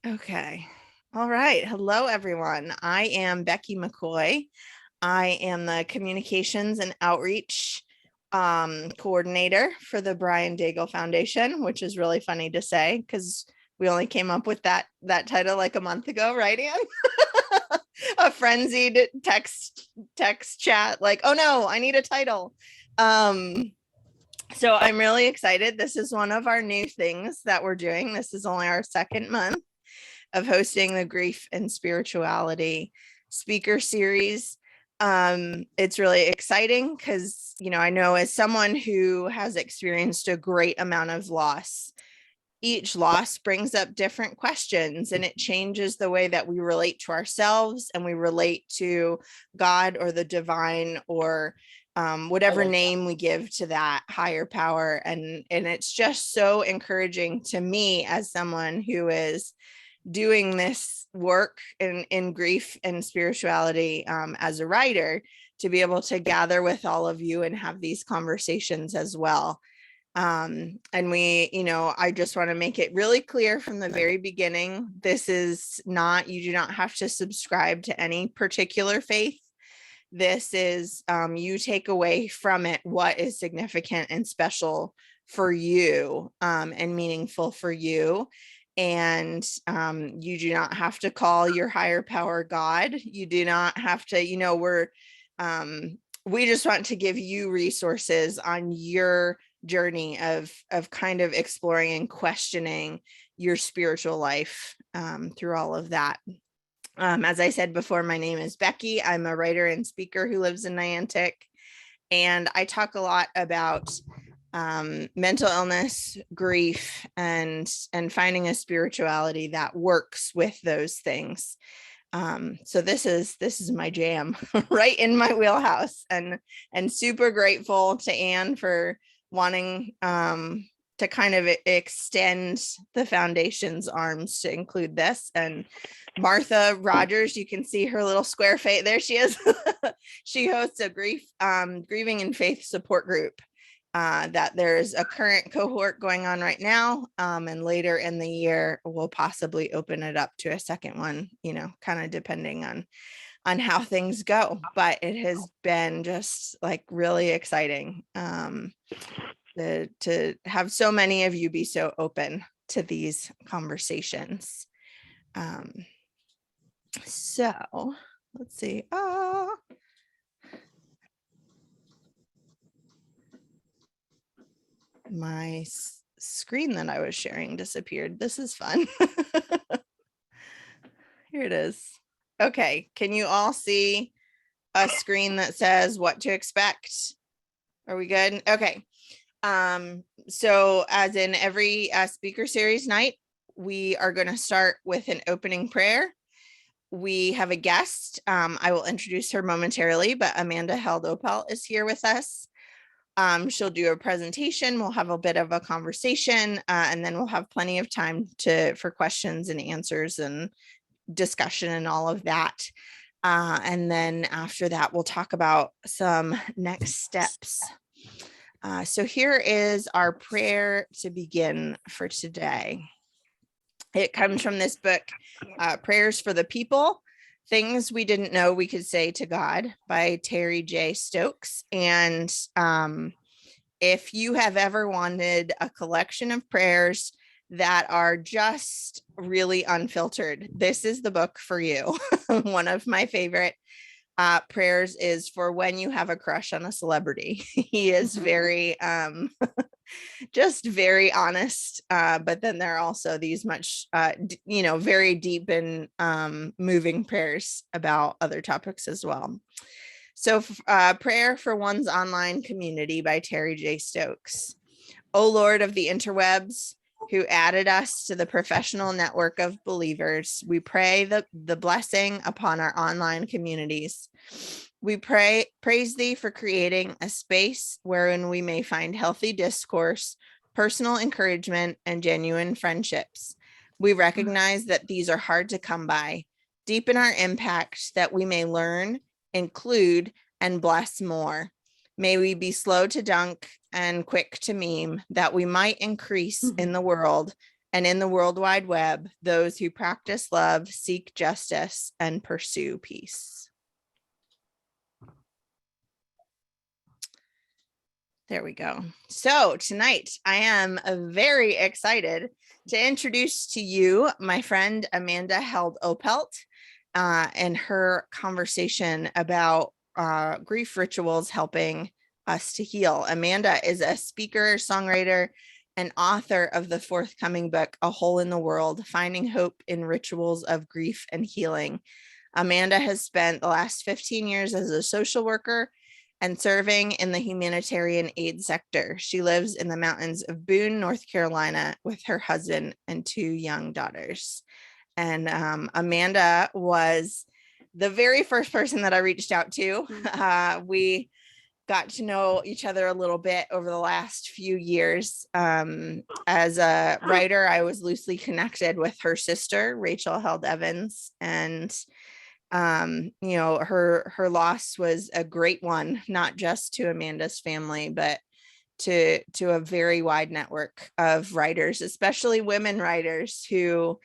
Okay. All right. Hello, everyone. I am Becky McCoy. I am the communications and outreach coordinator for the Brian Dagle Foundation, which is really funny to say because we only came up with that title like a month ago, right, Anne? A frenzied text chat like, oh no, I need a title. So I'm really excited. This is one of our new things that we're doing. This is only our second month of hosting the Grief and Spirituality speaker series. It's really exciting because, I know as someone who has experienced a great amount of loss, each loss brings up different questions and it changes the way that we relate to ourselves and we relate to God or the divine or whatever name we give to that higher power. And it's just so encouraging to me as someone who is doing this work in grief and spirituality as a writer, to be able to gather with all of you and have these conversations as well. And I just want to make it really clear from the very beginning, this is not, you do not have to subscribe to any particular faith. This is, you take away from it what is significant and special for you, and meaningful for you. And you do not have to call your higher power God. You do not have to, we just want to give you resources on your journey of kind of exploring and questioning your spiritual life through all of that. As I said before, my name is Becky. I'm a writer and speaker who lives in Niantic, and I talk a lot about mental illness, grief, and finding a spirituality that works with those things. So this is my jam, right in my wheelhouse, and super grateful to Anne for wanting to kind of extend the foundation's arms to include this. And Martha Rogers, you can see her little square face. There she is. She hosts a grieving and faith support group that there's a current cohort going on right now. And later in the year, we'll possibly open it up to a second one, kind of depending on how things go. But it has been just like really exciting to have so many of you be so open to these conversations. So let's see. My screen that I was sharing disappeared. This is fun. Here it is. Okay, can you all see a screen that says what to expect? Are we good? Okay. So as in every speaker series night, we are going to start with an opening prayer. We have a guest. I will introduce her momentarily, but Amanda Held Opelt is here with us. She'll do a presentation. We'll have a bit of a conversation, and then we'll have plenty of time for questions and answers and discussion and all of that. And then after that, we'll talk about some next steps. So here is our prayer to begin for today. It comes from this book, Prayers for the People, Things We Didn't Know We Could Say to God by Terry J. Stokes. And if you have ever wanted a collection of prayers that are just really unfiltered, this is the book for you. One of my favorite prayers is for when you have a crush on a celebrity. He is very just very honest, but then there are also these much very deep and moving prayers about other topics as well. So prayer for one's online community by Terry J. Stokes. O Lord of the interwebs, who added us to the professional network of believers, we pray the blessing upon our online communities. We praise thee for creating a space wherein we may find healthy discourse, personal encouragement, and genuine friendships. We recognize that these are hard to come by. Deepen our impact that we may learn, include, and bless more. May we be slow to dunk and quick to meme, that we might increase in the world and in the World Wide Web, those who practice love, seek justice, and pursue peace. There we go. So tonight I am very excited to introduce to you my friend Amanda held Opelt and her conversation about grief rituals helping us to heal. Amanda is a speaker, songwriter, and author of the forthcoming book, A Hole in the World, Finding Hope in Rituals of Grief and Healing. Amanda has spent the last 15 years as a social worker and serving in the humanitarian aid sector. She lives in the mountains of Boone, North Carolina, with her husband and 2 young daughters. And Amanda was the very first person that I reached out to. We got to know each other a little bit over the last few years. As a writer, I was loosely connected with her sister, Rachel Held Evans, and her loss was a great one, not just to Amanda's family, but to a very wide network of writers, especially women writers who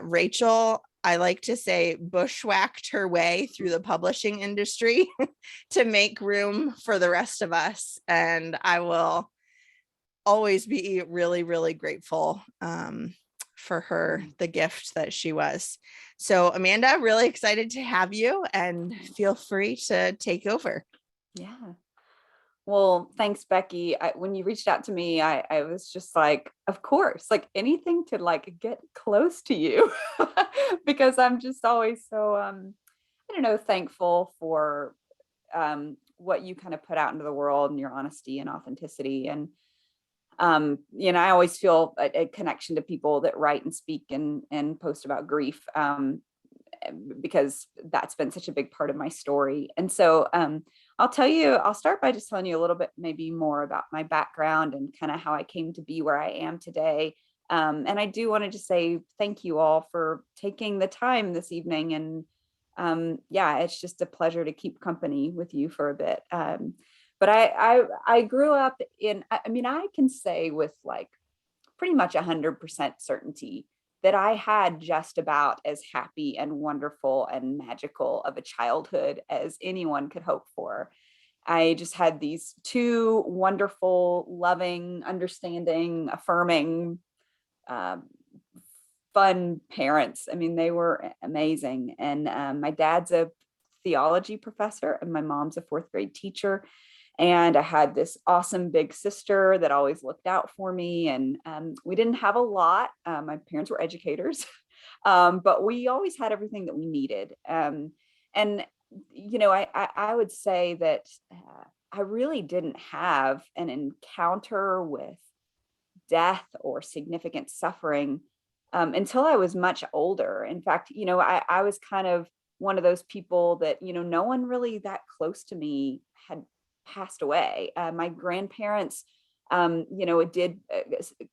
Rachel, I like to say, bushwhacked her way through the publishing industry to make room for the rest of us. And I will always be really, really grateful for her, the gift that she was. So Amanda, really excited to have you, and feel free to take over. Yeah. Well, thanks, Becky. When you reached out to me, I was just like, of course, like anything to like get close to you because I'm just always so, thankful for what you kind of put out into the world and your honesty and authenticity. And I always feel a connection to people that write and speak and post about grief, because that's been such a big part of my story. And so I'll start by just telling you a little bit maybe more about my background and kind of how I came to be where I am today. And I do want to just say thank you all for taking the time this evening. And it's just a pleasure to keep company with you for a bit. But I grew up I can say with like pretty much 100% certainty that I had just about as happy and wonderful and magical of a childhood as anyone could hope for. I just had these 2 wonderful, loving, understanding, affirming, fun parents. I mean, they were amazing. And my dad's a theology professor and my mom's a 4th grade teacher. And I had this awesome big sister that always looked out for me. And we didn't have a lot. My parents were educators, but we always had everything that we needed. I would say that I really didn't have an encounter with death or significant suffering until I was much older. In fact, I was kind of one of those people that, no one really that close to me had passed away. My grandparents, a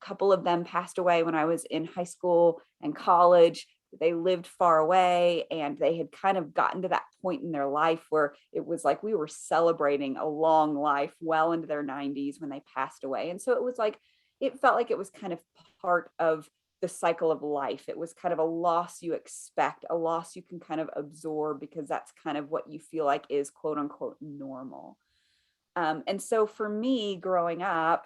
couple of them passed away when I was in high school and college. They lived far away and they had kind of gotten to that point in their life where it was like we were celebrating a long life well into their 90s when they passed away. And so it felt like it was kind of part of the cycle of life. It was kind of a loss you expect, a loss you can kind of absorb because that's kind of what you feel like is quote unquote normal. And so for me growing up,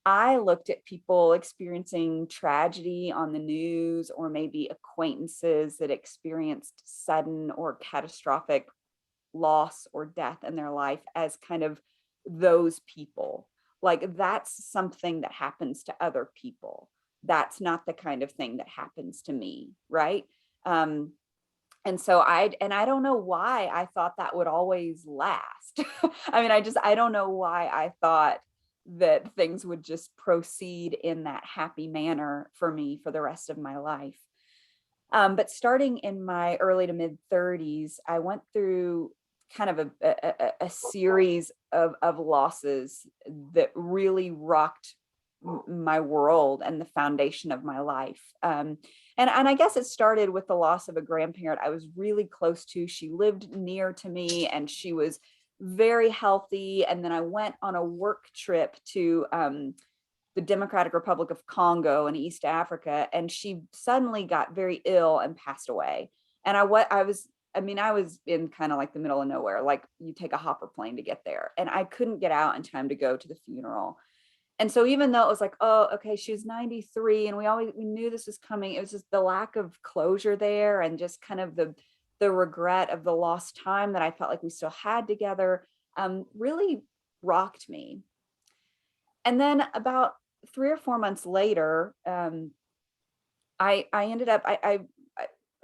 I looked at people experiencing tragedy on the news or maybe acquaintances that experienced sudden or catastrophic loss or death in their life as kind of those people. Like that's something that happens to other people. That's not the kind of thing that happens to me, right? And so I don't know why I thought that would always last. I don't know why I thought that things would just proceed in that happy manner for me for the rest of my life. But starting in my early to mid 30s, I went through kind of a series of losses that really rocked my world and the foundation of my life. And I guess it started with the loss of a grandparent I was really close to. She lived near to me and she was very healthy. And then I went on a work trip to the Democratic Republic of Congo in East Africa, and she suddenly got very ill and passed away. And I was in kind of like the middle of nowhere, like you take a hopper plane to get there, and I couldn't get out in time to go to the funeral. And so even though it was like, oh, okay, she was 93 and we knew this was coming, it was just the lack of closure there, and just kind of the regret of the lost time that I felt like we still had together, really rocked me. And then about 3 or 4 months later, I ended up I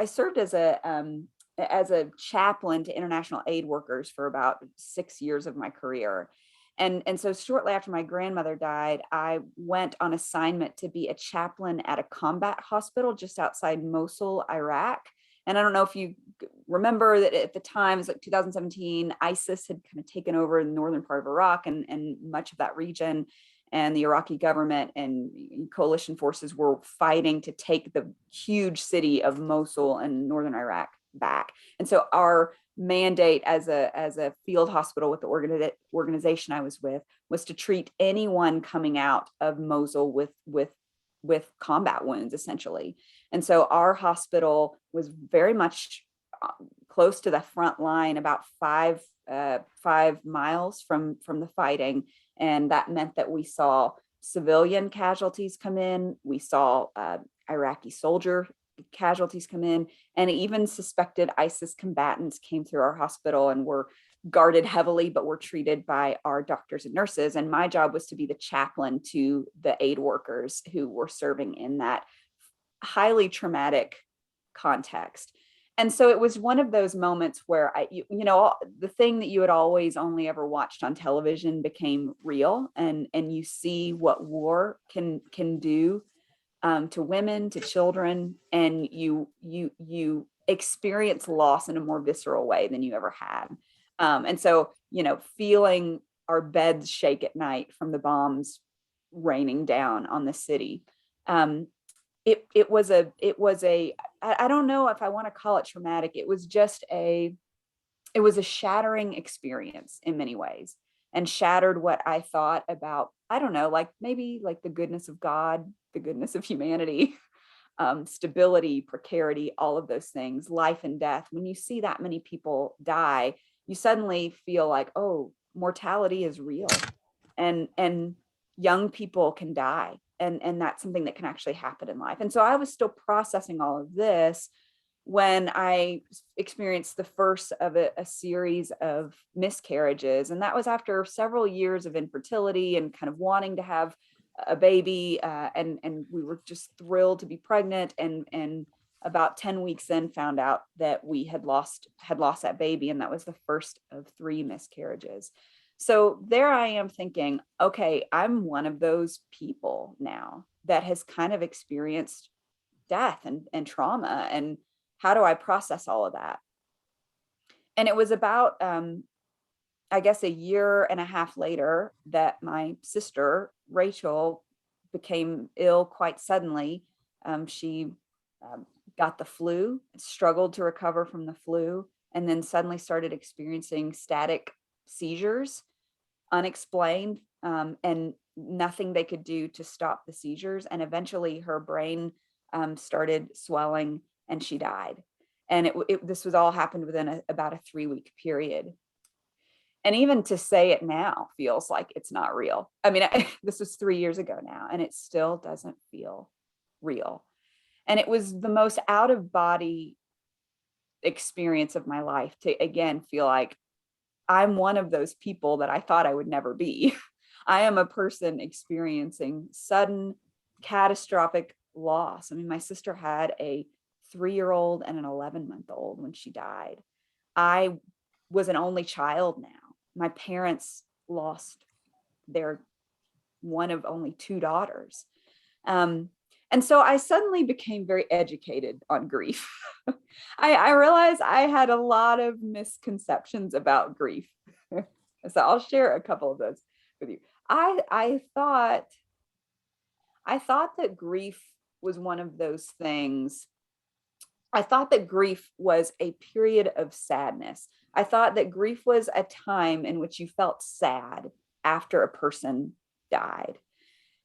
served as a chaplain to international aid workers for about 6 years of my career. And so shortly after my grandmother died, I went on assignment to be a chaplain at a combat hospital just outside Mosul, Iraq. And I don't know if you remember that at the time, it was like 2017, ISIS had kind of taken over the northern part of Iraq and much of that region. And the Iraqi government and coalition forces were fighting to take the huge city of Mosul and northern Iraq back. And so our mandate as a field hospital with the organization I was with was to treat anyone coming out of Mosul with combat wounds, essentially. And so our hospital was very much close to the front line, about 5 miles from the fighting. And that meant that we saw civilian casualties come in. We saw Iraqi soldier casualties come in, and even suspected ISIS combatants came through our hospital and were guarded heavily, but were treated by our doctors and nurses. And my job was to be the chaplain to the aid workers who were serving in that highly traumatic context. And so it was one of those moments where the thing that you had always only ever watched on television became real, and you see what war can do to women, to children, and you experience loss in a more visceral way than you ever had. And so, feeling our beds shake at night from the bombs raining down on the city. It was a I don't know if I want to call it traumatic. It was a shattering experience in many ways, and shattered what I thought about, I don't know, like maybe like the goodness of God, the goodness of humanity, stability, precarity, all of those things, life and death. When you see that many people die, you suddenly feel like, oh, mortality is real, and young people can die. And that's something that can actually happen in life. And so I was still processing all of this when I experienced the first of a series of miscarriages. And that was after several years of infertility and kind of wanting to have a baby. And we were just thrilled to be pregnant. And about 10 weeks in, found out that we had lost that baby. And that was the first of 3 miscarriages. So there I am thinking, okay, I'm one of those people now that has kind of experienced death and trauma. And how do I process all of that? And it was about, I guess, a year and a half later that my sister, Rachel, became ill quite suddenly. She got the flu, struggled to recover from the flu, and then suddenly started experiencing static seizures, unexplained, and nothing they could do to stop the seizures. And eventually her brain started swelling and she died. And this was all happened within about a 3-week period. And even to say it now feels like it's not real. I mean, this was 3 years ago now, and it still doesn't feel real. And it was the most out of body experience of my life to again feel like I'm one of those people that I thought I would never be. I am a person experiencing sudden catastrophic loss. I mean, my sister had a 3-year-old and an 11-month-old when she died. I was an only child now. My parents lost their one of only 2 daughters. And so I suddenly became very educated on grief. I realized I had a lot of misconceptions about grief. So I'll share a couple of those with you. I thought that grief was one of those things. I thought that grief was a period of sadness. I thought that grief was a time in which you felt sad after a person died.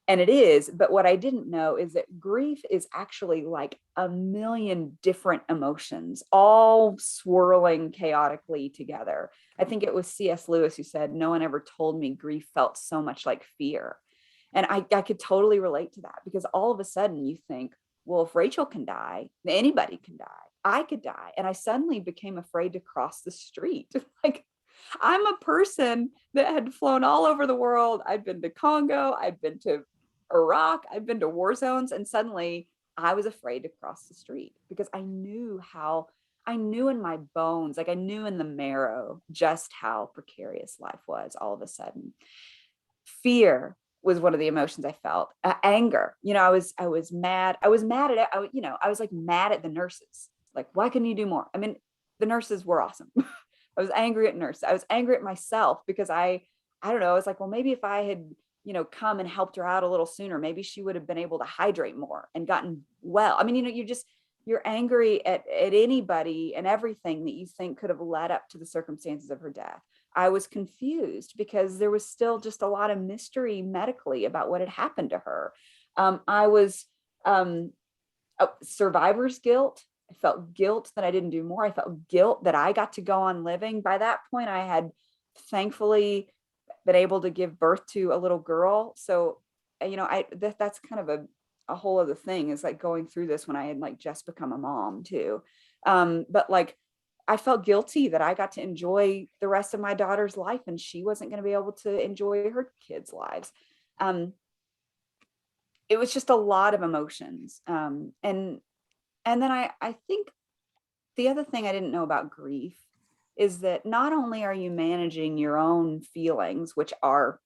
And it is, but what I didn't know is that grief is actually like a million different emotions, all swirling chaotically together. I think it was C.S. Lewis who said, "No one ever told me grief felt so much like fear." And I could totally relate to that, because all of a sudden you think, well, if Rachel can die, anybody can die. I could die. And I suddenly became afraid to cross the street. Like, I'm a person that had flown all over the world. I'd been to Congo, I'd been to Iraq, I've been to war zones, and suddenly I was afraid to cross the street because I knew in my bones, like I knew in the marrow just how precarious life was all of a sudden. Fear was one of the emotions I felt. Anger, I was mad. I was mad at it. I was like mad at the nurses. Like, why couldn't you do more? I mean, the nurses were awesome. I was angry at nurses. I was angry at myself because I don't know. I was like, well, maybe if I had, come and helped her out a little sooner, maybe she would have been able to hydrate more and gotten well. I mean, you're angry at anybody and everything that you think could have led up to the circumstances of her death. I was confused because there was still just a lot of mystery medically about what had happened to her. I was survivor's guilt. I felt guilt that I didn't do more. I felt guilt that I got to go on living. By that point, I had thankfully been able to give birth to a little girl. So, that's kind of a whole other thing, is like going through this when I had like just become a mom too. But like, I felt guilty that I got to enjoy the rest of my daughter's life and she wasn't going to be able to enjoy her kids' lives. It was just a lot of emotions. And then I think the other thing I didn't know about grief is that not only are you managing your own feelings, which are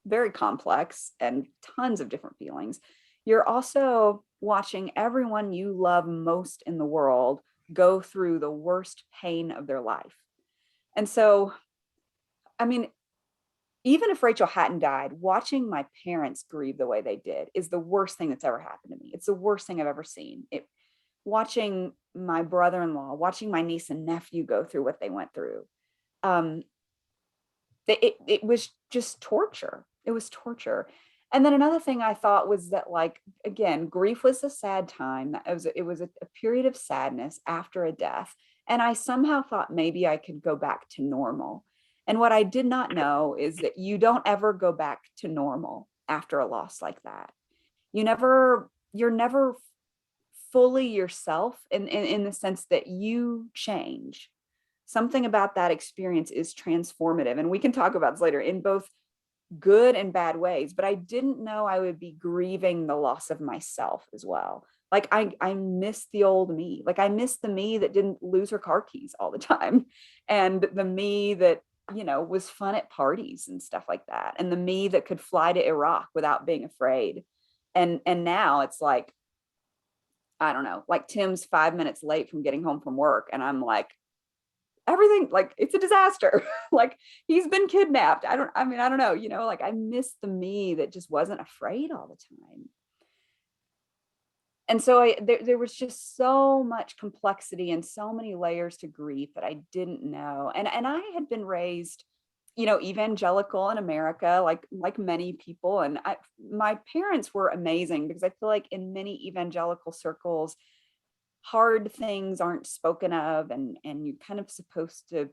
very complex and tons of different feelings, you're also watching everyone you love most in the world go through the worst pain of their life. And so, I mean, even if Rachel hadn't died, watching my parents grieve the way they did is the worst thing that's ever happened to me. It's the worst thing I've ever seen. Watching my brother-in-law, watching my niece and nephew go through what they went through. Um, it was just torture. It was torture. And then another thing I thought was that, like, again, grief was a sad time. It was a period of sadness after a death. And I somehow thought maybe I could go back to normal. And what I did not know is that you don't ever go back to normal after a loss like that. You're never fully yourself in the sense that you change. Something about that experience is transformative. And we can talk about this later in both good and bad ways, but I didn't know I would be grieving the loss of myself as well. Like I miss the old me. Like I miss the me that didn't lose her car keys all the time. And the me that, was fun at parties and stuff like that. And the me that could fly to Iraq without being afraid. And now it's like, I don't know, like Tim's 5 minutes late from getting home from work. And I'm like, everything, like, it's a disaster. Like, he's been kidnapped. I don't know, like I miss the me that just wasn't afraid all the time. And so there was just so much complexity and so many layers to grief that I didn't know. And I had been raised, evangelical in America, like many people. And my parents were amazing because I feel like in many evangelical circles, hard things aren't spoken of, and you're kind of supposed to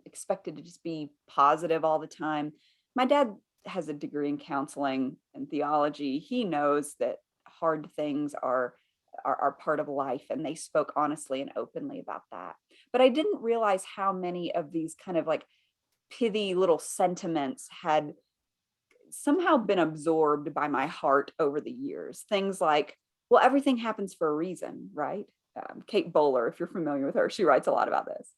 expected to just be positive all the time. My dad has a degree in counseling and theology. He knows that hard things are part of life, and they spoke honestly and openly about that. But I didn't realize how many of these kind of like pithy little sentiments had somehow been absorbed by my heart over the years. Things like, well, everything happens for a reason, right? Kate Bowler, if you're familiar with her, she writes a lot about this.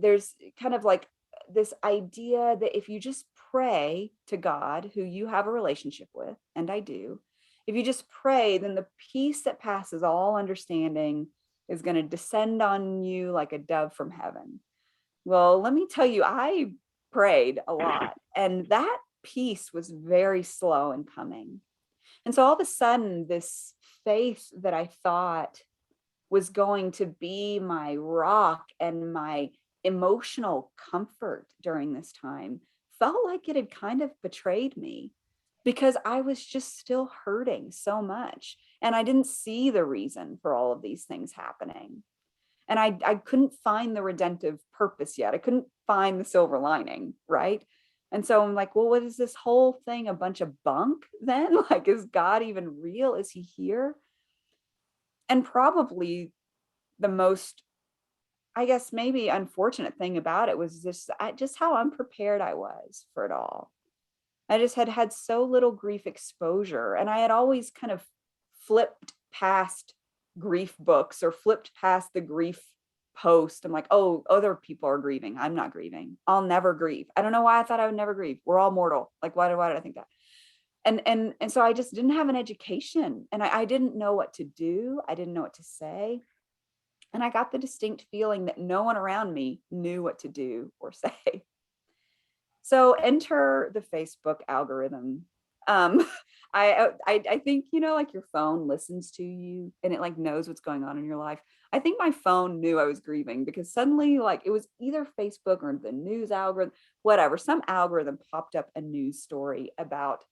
There's kind of like this idea that if you just pray to God, who you have a relationship with, and I do, if you just pray, then the peace that passes all understanding is going to descend on you like a dove from heaven. Well, let me tell you, I prayed a lot, and that peace was very slow in coming. And so all of a sudden, this faith that I thought was going to be my rock and my emotional comfort during this time felt like it had kind of betrayed me because I was just still hurting so much. And I didn't see the reason for all of these things happening. And I couldn't find the redemptive purpose yet. I couldn't find the silver lining, right? And so I'm like, well, what is this whole thing? A bunch of bunk then? Like, is God even real? Is he here? And probably the most, I guess, maybe unfortunate thing about it was just how unprepared I was for it all. I just had had so little grief exposure, and I had always kind of flipped past grief books or flipped past the grief post. I'm like, oh, other people are grieving. I'm not grieving. I'll never grieve. I don't know why I thought I would never grieve. We're all mortal. Like, why did I think that? And so I just didn't have an education, and I didn't know what to do. I didn't know what to say. And I got the distinct feeling that no one around me knew what to do or say. So enter the Facebook algorithm. Um, I think, like your phone listens to you and it like knows what's going on in your life. I think my phone knew I was grieving because suddenly like it was either Facebook or the news algorithm, whatever, some algorithm popped up a news story about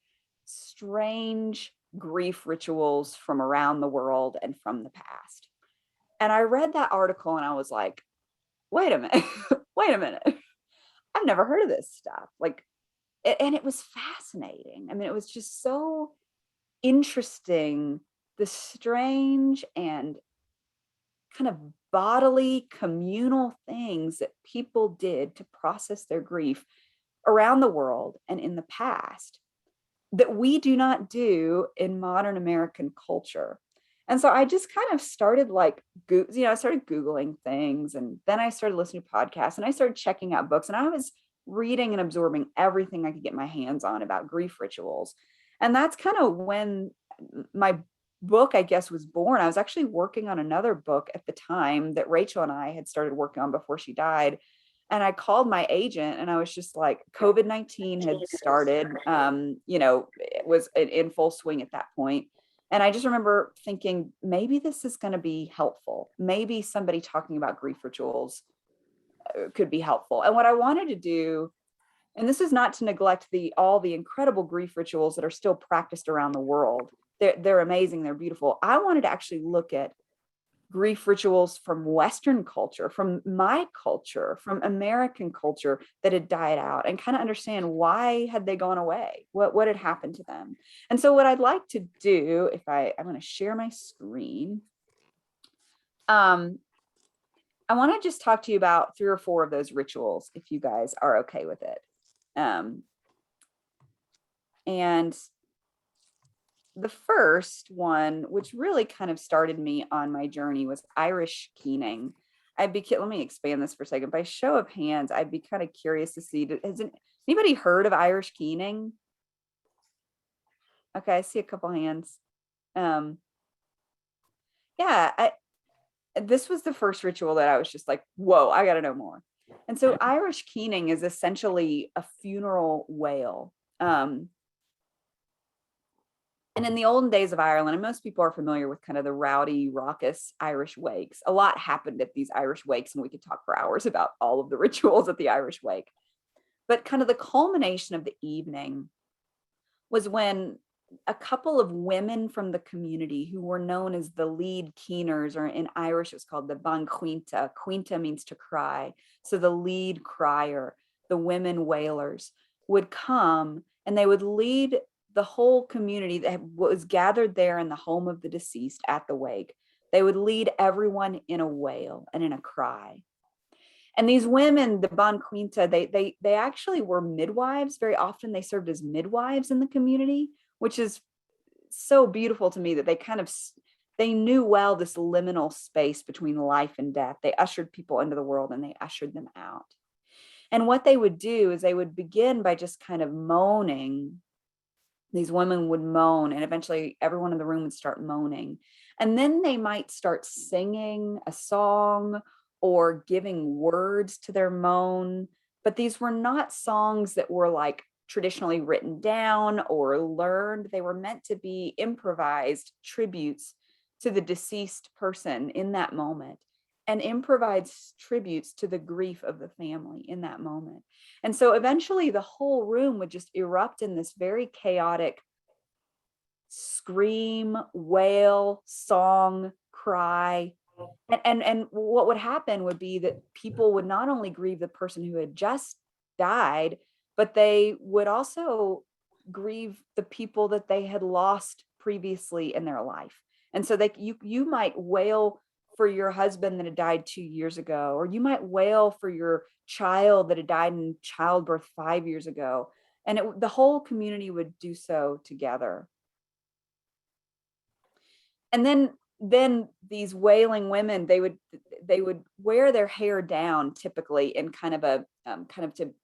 strange grief rituals from around the world and from the past. And I read that article and I was like, wait a minute, wait a minute. I've never heard of this stuff. Like, and it was fascinating. I mean, it was just so interesting, the strange and kind of bodily communal things that people did to process their grief around the world and in the past that we do not do in modern American culture. And so I just kind of started like, I started Googling things, and then I started listening to podcasts, and I started checking out books, and I was reading and absorbing everything I could get my hands on about grief rituals. And that's kind of when my book, I guess, was born. I was actually working on another book at the time that Rachel and I had started working on before she died. And I called my agent and I was just like, COVID-19 had started, it was in full swing at that point. And I just remember thinking, maybe this is going to be helpful. Maybe somebody talking about grief rituals could be helpful. And what I wanted to do, and this is not to neglect all the incredible grief rituals that are still practiced around the world. They're amazing. They're beautiful. I wanted to actually look at grief rituals from Western culture, from my culture, from American culture that had died out, and kind of understand why had they gone away? What had happened to them? And so what I'd like to do, I'm going to share my screen. I want to just talk to you about 3 or 4 of those rituals, if you guys are okay with it. And the first one, which really kind of started me on my journey, was Irish keening. Let me expand this for a second. By show of hands, I'd be kind of curious to see, has anybody heard of Irish keening? Okay, I see a couple hands. This was the first ritual that I was just like, whoa, I got to know more. And so Irish keening is essentially a funeral wail. And in the olden days of Ireland, and most people are familiar with kind of the rowdy, raucous Irish wakes. A lot happened at these Irish wakes, and we could talk for hours about all of the rituals at the Irish wake. But kind of the culmination of the evening was when a couple of women from the community who were known as the lead keeners, or in Irish, it's called the ban cuinta. Cuinta means to cry. So the lead crier, the women wailers, would come and they would lead the whole community that was gathered there in the home of the deceased at the wake. They would lead everyone in a wail and in a cry. And these women, the ban cuinta, they actually were midwives. Very often they served as midwives in the community, which is so beautiful to me that they knew well this liminal space between life and death. They ushered people into the world and they ushered them out. And what they would do is they would begin by just kind of moaning. These women would moan, and eventually everyone in the room would start moaning. And then they might start singing a song or giving words to their moan. But these were not songs that were like traditionally written down or learned. They were meant to be improvised tributes to the deceased person in that moment. and improvised tributes to the grief of the family in that moment. And so eventually the whole room would just erupt in this very chaotic scream, wail, song, cry. And what would happen would be that people would not only grieve the person who had just died, but they would also grieve the people that they had lost previously in their life. And so you might wail for your husband that had died 2 years ago, or you might wail for your child that had died in childbirth 5 years ago. And the whole community would do so together. And then these wailing women, they would wear their hair down, typically in kind of a kind of to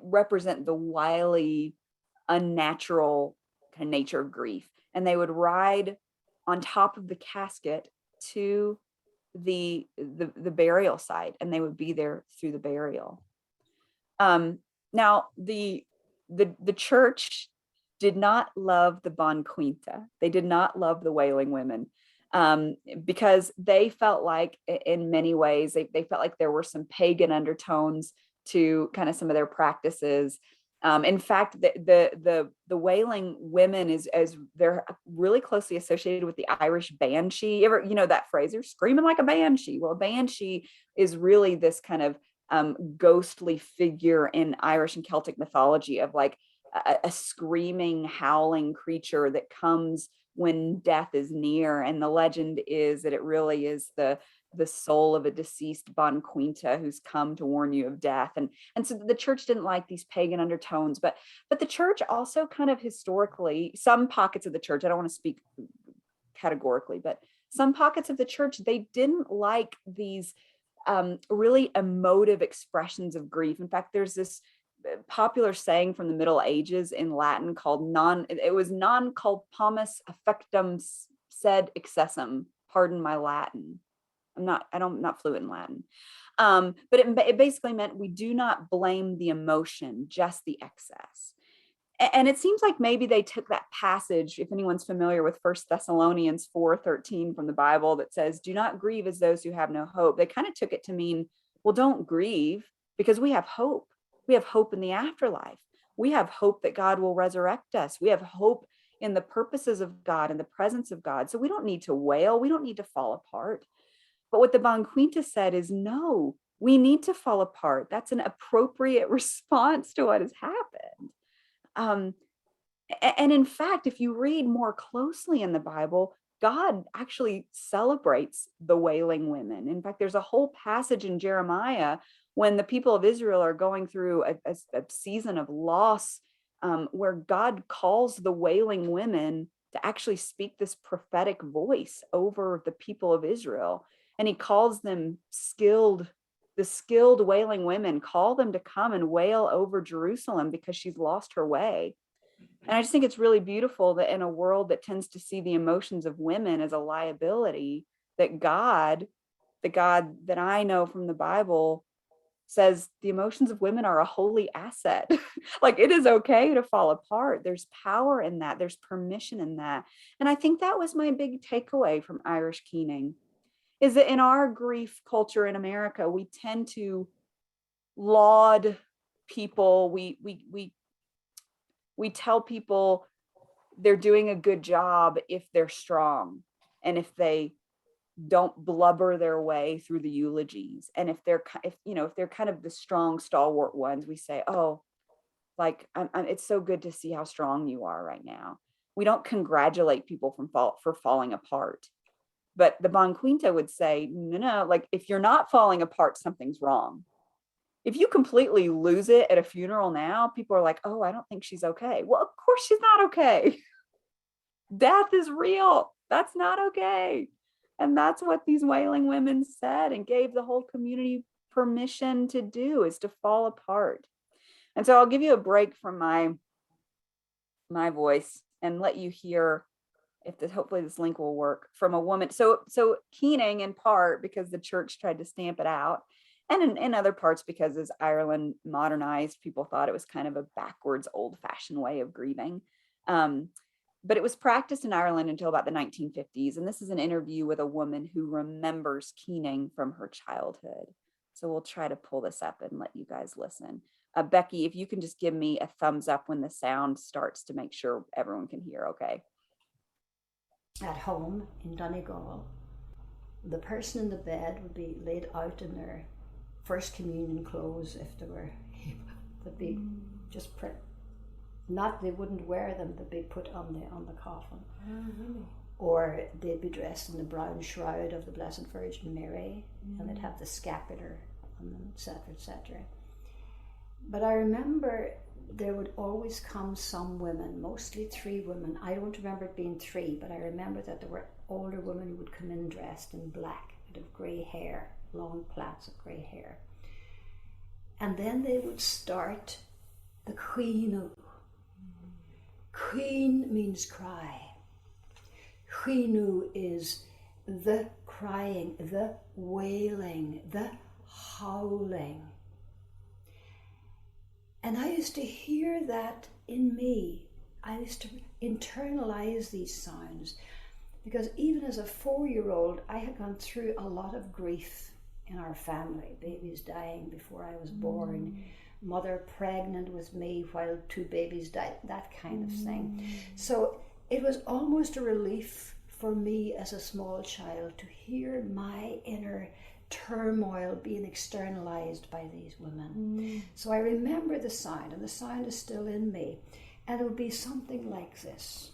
represent the wily, unnatural kind of nature of grief. And they would ride on top of the casket to the burial site, and they would be there through the burial. Now the church did not love the Bon Quinta. They did not love the wailing women, because they felt like, in many ways, they felt like there were some pagan undertones to kind of some of their practices. In fact, the wailing women is, as they're really closely associated with the Irish banshee. Ever, that phrase, they're screaming like a banshee. Well, a banshee is really this kind of ghostly figure in Irish and Celtic mythology of like a screaming, howling creature that comes when death is near. And the legend is that it really is the soul of a deceased Bon Quinta who's come to warn you of death. And so the church didn't like these pagan undertones, but the church also kind of historically, some pockets of the church, I don't want to speak categorically, but some pockets of the church, they didn't like these really emotive expressions of grief. In fact, there's this popular saying from the Middle Ages in Latin called non culpamus affectum sed excessum. Pardon my Latin. I'm not fluent in Latin. But it basically meant we do not blame the emotion, just the excess. And it seems like maybe they took that passage, if anyone's familiar with 1 Thessalonians 4:13 from the Bible that says, do not grieve as those who have no hope. They kind of took it to mean, well, don't grieve because we have hope. We have hope in the afterlife. We have hope that God will resurrect us. We have hope in the purposes of God and the presence of God. So we don't need to wail. We don't need to fall apart. But what the Bon Quinta said is, no, we need to fall apart. That's an appropriate response to what has happened. And in fact, if you read more closely in the Bible, God actually celebrates the wailing women. In fact, there's a whole passage in Jeremiah when the people of Israel are going through a season of loss, where God calls the wailing women to actually speak this prophetic voice over the people of Israel. And he calls them the skilled wailing women, call them to come and wail over Jerusalem because she's lost her way. And I just think it's really beautiful that in a world that tends to see the emotions of women as a liability, that God, the God that I know from the Bible, says the emotions of women are a holy asset. Like, it is okay to fall apart. There's power in that. There's permission in that. And I think that was my big takeaway from Irish Keening, is that in our grief culture in America, we tend to laud people. We tell people they're doing a good job if they're strong, and if they don't blubber their way through the eulogies, and if they're kind of the strong, stalwart ones, we say, oh, like, it's so good to see how strong you are right now. We don't congratulate people for falling apart. But the Bon Quinta would say, no, like, if you're not falling apart, something's wrong. If you completely lose it at a funeral now, people are like, oh, I don't think she's okay. Well, of course she's not okay. Death is real. That's not okay. And that's what these wailing women said and gave the whole community permission to do, is to fall apart. And so I'll give you a break from my voice and let you hear, hopefully this link will work, from a woman. So Keening, in part because the church tried to stamp it out, and in other parts because as Ireland modernized, people thought it was kind of a backwards, old-fashioned way of grieving. But it was practiced in Ireland until about the 1950s. And this is an interview with a woman who remembers keening from her childhood. So we'll try to pull this up and let you guys listen. Becky, if you can just give me a thumbs up when the sound starts to make sure everyone can hear, okay? At home in Donegal, the person in the bed would be laid out in their first communion clothes, if they were, would be just not, they wouldn't wear them, but be put on the coffin. Really? Or they'd be dressed in the brown shroud of the Blessed Virgin Mary, and they'd have the scapular on them, etc., etc. But I remember there would always come some women, mostly 3 women. I don't remember it being 3, but I remember that there were older women who would come in dressed in black, with of grey hair, long plaits of grey hair. And then they would start the Queen. Queen means cry. Quinu is the crying, the wailing, the howling. And I used to hear that in me. I used to internalize these sounds, because even as a 4-year-old, I had gone through a lot of grief in our family. Babies dying before I was born, mother pregnant with me while 2 babies died, that kind of thing. So it was almost a relief for me as a small child to hear my inner turmoil being externalized by these women. So I remember the sound, and the sound is still in me, and it would be something like this.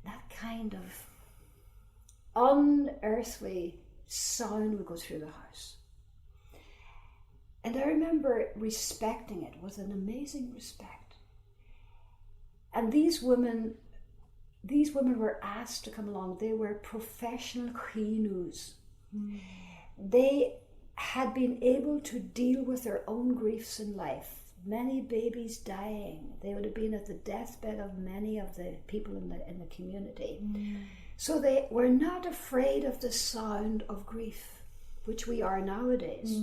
That kind of unearthly sound would go through the house. And I remember respecting it with an amazing respect. And these women were asked to come along. They were professional queenus. They had been able to deal with their own griefs in life. Many babies dying. They would have been at the deathbed of many of the people in the community. So they were not afraid of the sound of grief, which we are nowadays.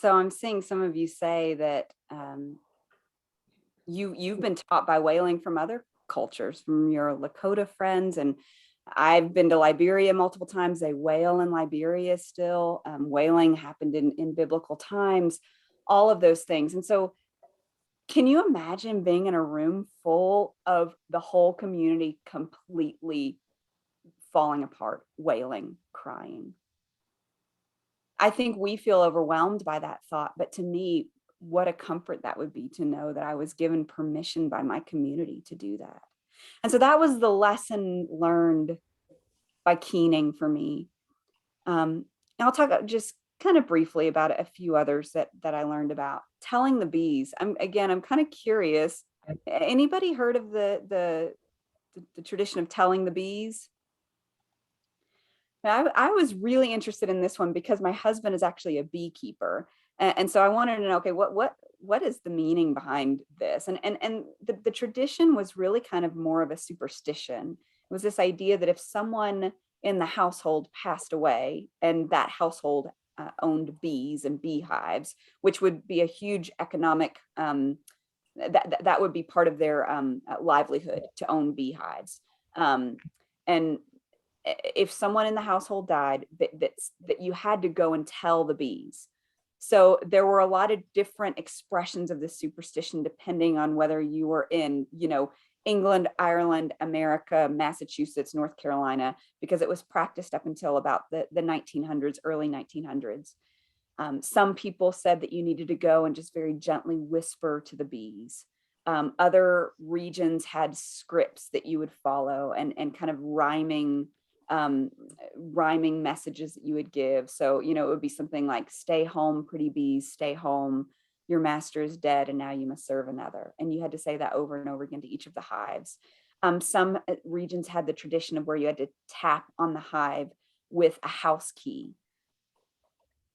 So I'm seeing some of you say that you've been taught by wailing from other cultures, from your Lakota friends, and I've been to Liberia multiple times. They wail in Liberia still. Wailing happened in biblical times, all of those things. And so can you imagine being in a room full of the whole community completely falling apart, wailing, crying? I think we feel overwhelmed by that thought, but to me, what a comfort that would be to know that I was given permission by my community to do that. And so that was the lesson learned by keening for me. And I'll talk just kind of briefly about a few others that I learned about. Telling the bees. I'm kind of curious. Anybody heard of the tradition of telling the bees? I was really interested in this one because my husband is actually a beekeeper. And so I wanted to know, okay, what is the meaning behind this? And the tradition was really kind of more of a superstition. It was this idea that if someone in the household passed away and that household owned bees and beehives, which would be a huge economic, that would be part of their livelihood to own beehives. And if someone in the household died, that you had to go and tell the bees. So there were a lot of different expressions of this superstition, depending on whether you were in, England, Ireland, America, Massachusetts, North Carolina, because it was practiced up until about the 1900s, early 1900s. Some people said that you needed to go and just very gently whisper to the bees. Other regions had scripts that you would follow and kind of rhyming rhyming messages that you would give. So, you know, it would be something like, stay home, pretty bees, stay home. Your master is dead and now you must serve another. And you had to say that over and over again to each of the hives. Some regions had the tradition of where you had to tap on the hive with a house key.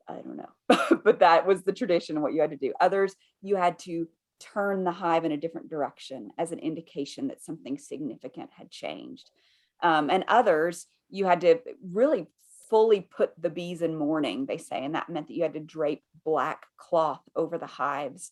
I don't know, but that was the tradition of what you had to do. Others, you had to turn the hive in a different direction as an indication that something significant had changed. And others, you had to really fully put the bees in mourning, they say, and that meant that you had to drape black cloth over the hives.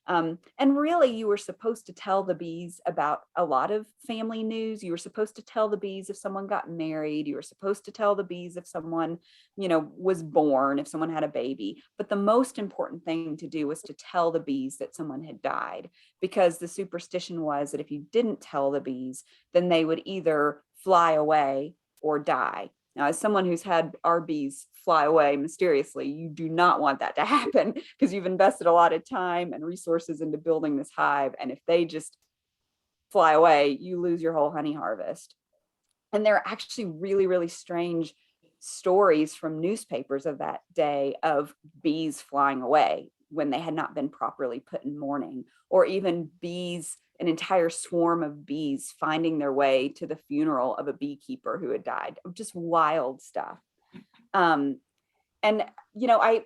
And really, you were supposed to tell the bees about a lot of family news. You were supposed to tell the bees if someone got married. You were supposed to tell the bees if someone, you know, was born, if someone had a baby. But the most important thing to do was to tell the bees that someone had died, because the superstition was that if you didn't tell the bees, then they would either fly away or die. Now, as someone who's had our bees fly away mysteriously, you do not want that to happen, because you've invested a lot of time and resources into building this hive. And if they just fly away, you lose your whole honey harvest. And there are actually really, really strange stories from newspapers of that day of bees flying away when they had not been properly put in mourning, or even bees, an entire swarm of bees finding their way to the funeral of a beekeeper who had died. Just wild stuff. And you know, I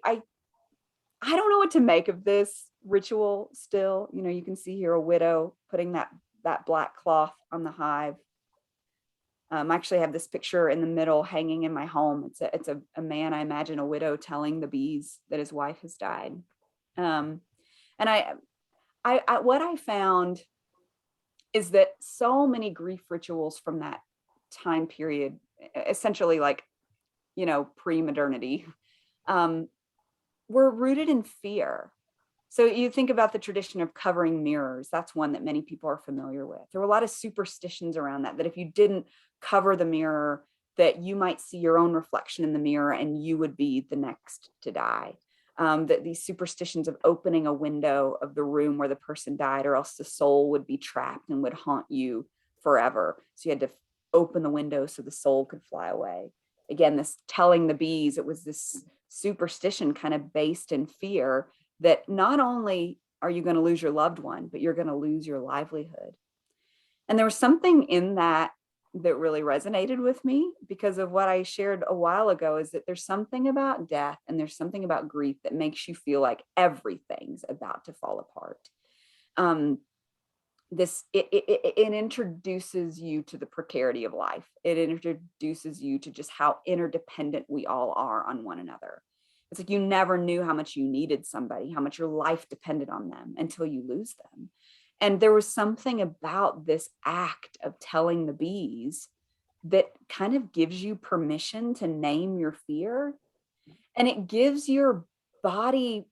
don't know what to make of this ritual still. You know, you can see here a widow putting that black cloth on the hive. I actually have this picture in the middle hanging in my home. It's a man, I imagine a widow, telling the bees that his wife has died. And I what I found is that so many grief rituals from that time period, essentially like, you know, pre-modernity, were rooted in fear. So you think about the tradition of covering mirrors. That's one that many people are familiar with. There were a lot of superstitions around that if you didn't cover the mirror, that you might see your own reflection in the mirror and you would be the next to die. That these superstitions of opening a window of the room where the person died, or else the soul would be trapped and would haunt you forever. So you had to open the window so the soul could fly away. Again, this telling the bees, it was this superstition kind of based in fear that not only are you going to lose your loved one, but you're going to lose your livelihood. And there was something in that that really resonated with me, because of what I shared a while ago, is that there's something about death and there's something about grief that makes you feel like everything's about to fall apart. It introduces you to the precarity of life. It introduces you to just how interdependent we all are on one another. It's like you never knew how much you needed somebody, how much your life depended on them, until you lose them. And there was something about this act of telling the bees that kind of gives you permission to name your fear. And it gives your body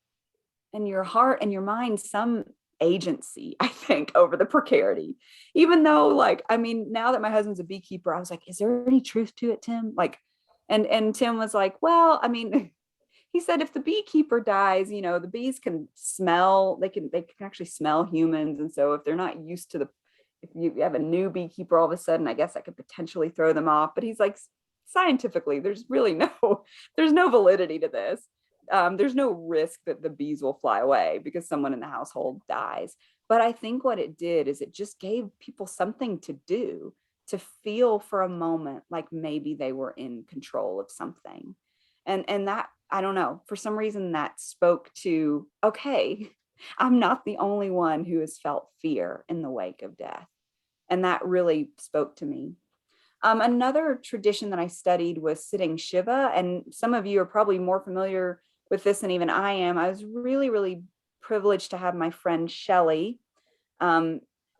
and your heart and your mind some agency, I think, over the precarity. Even though, like, I mean, now that my husband's a beekeeper, I was like, is there any truth to it, Tim? Like, and Tim was like, well, I mean, he said, if the beekeeper dies, you know, the bees can smell, they can actually smell humans. And so if they're not used to if you have a new beekeeper all of a sudden, I guess that could potentially throw them off. But he's like, scientifically, there's no validity to this. There's no risk that the bees will fly away because someone in the household dies. But I think what it did is it just gave people something to do, to feel for a moment like maybe they were in control of something. And that, I don't know, for some reason that spoke to, okay, I'm not the only one who has felt fear in the wake of death. And that really spoke to me. Another tradition that I studied was sitting Shiva. And some of you are probably more familiar with this than even I am. I was really, really privileged to have my friend Shelley.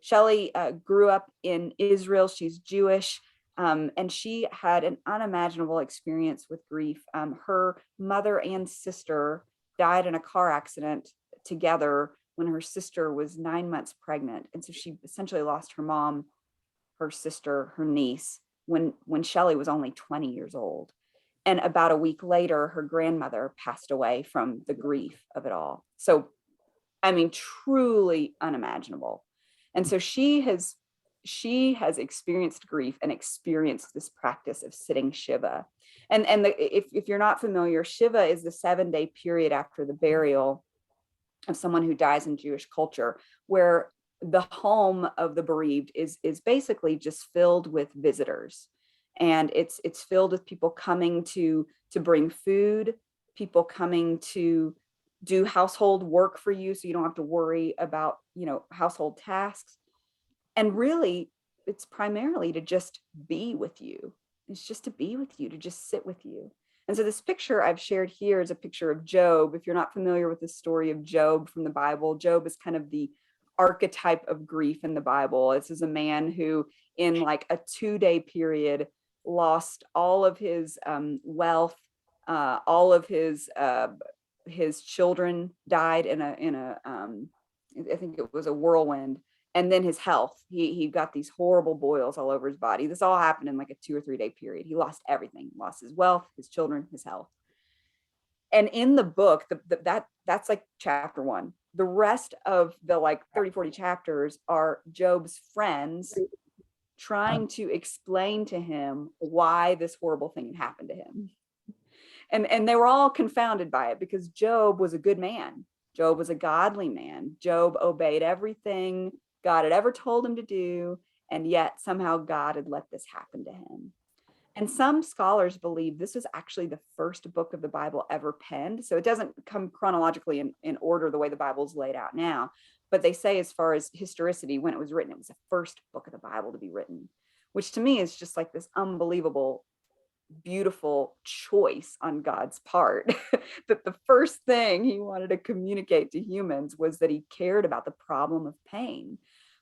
Shelley grew up in Israel. She's Jewish. And she had an unimaginable experience with grief. Her mother and sister died in a car accident together when her sister was 9 months pregnant. And so she essentially lost her mom, her sister, her niece, when Shelley was only 20 years old. And about a week later, her grandmother passed away from the grief of it all. So, I mean, truly unimaginable. And so she has she has experienced grief and experienced this practice of sitting Shiva. And if you're not familiar, Shiva is the 7-day period after the burial of someone who dies in Jewish culture, where the home of the bereaved is basically just filled with visitors. And it's filled with people coming to bring food, people coming to do household work for you so you don't have to worry about, household tasks. And really, it's primarily to just be with you. It's just to be with you, to just sit with you. And so this picture I've shared here is a picture of Job. If you're not familiar with the story of Job from the Bible, Job is kind of the archetype of grief in the Bible. This is a man who, in like a 2-day period, lost all of his wealth, all of his children died in a I think it was a whirlwind. And then his health, he got these horrible boils all over his body. This all happened in like a 2 or 3 day period. He lost everything, lost his wealth, his children, his health. And in the book, that's like chapter 1. The rest of the like 30, 40 chapters are Job's friends trying to explain to him why this horrible thing had happened to him. And they were all confounded by it, because Job was a good man. Job was a godly man. Job obeyed everything God had ever told him to do, and yet somehow God had let this happen to him. And some scholars believe this was actually the first book of the Bible ever penned. So it doesn't come chronologically in order the way the Bible's laid out now, but they say as far as historicity, when it was written, it was the first book of the Bible to be written, which to me is just like this unbelievable, beautiful choice on God's part. That the first thing he wanted to communicate to humans was that he cared about the problem of pain.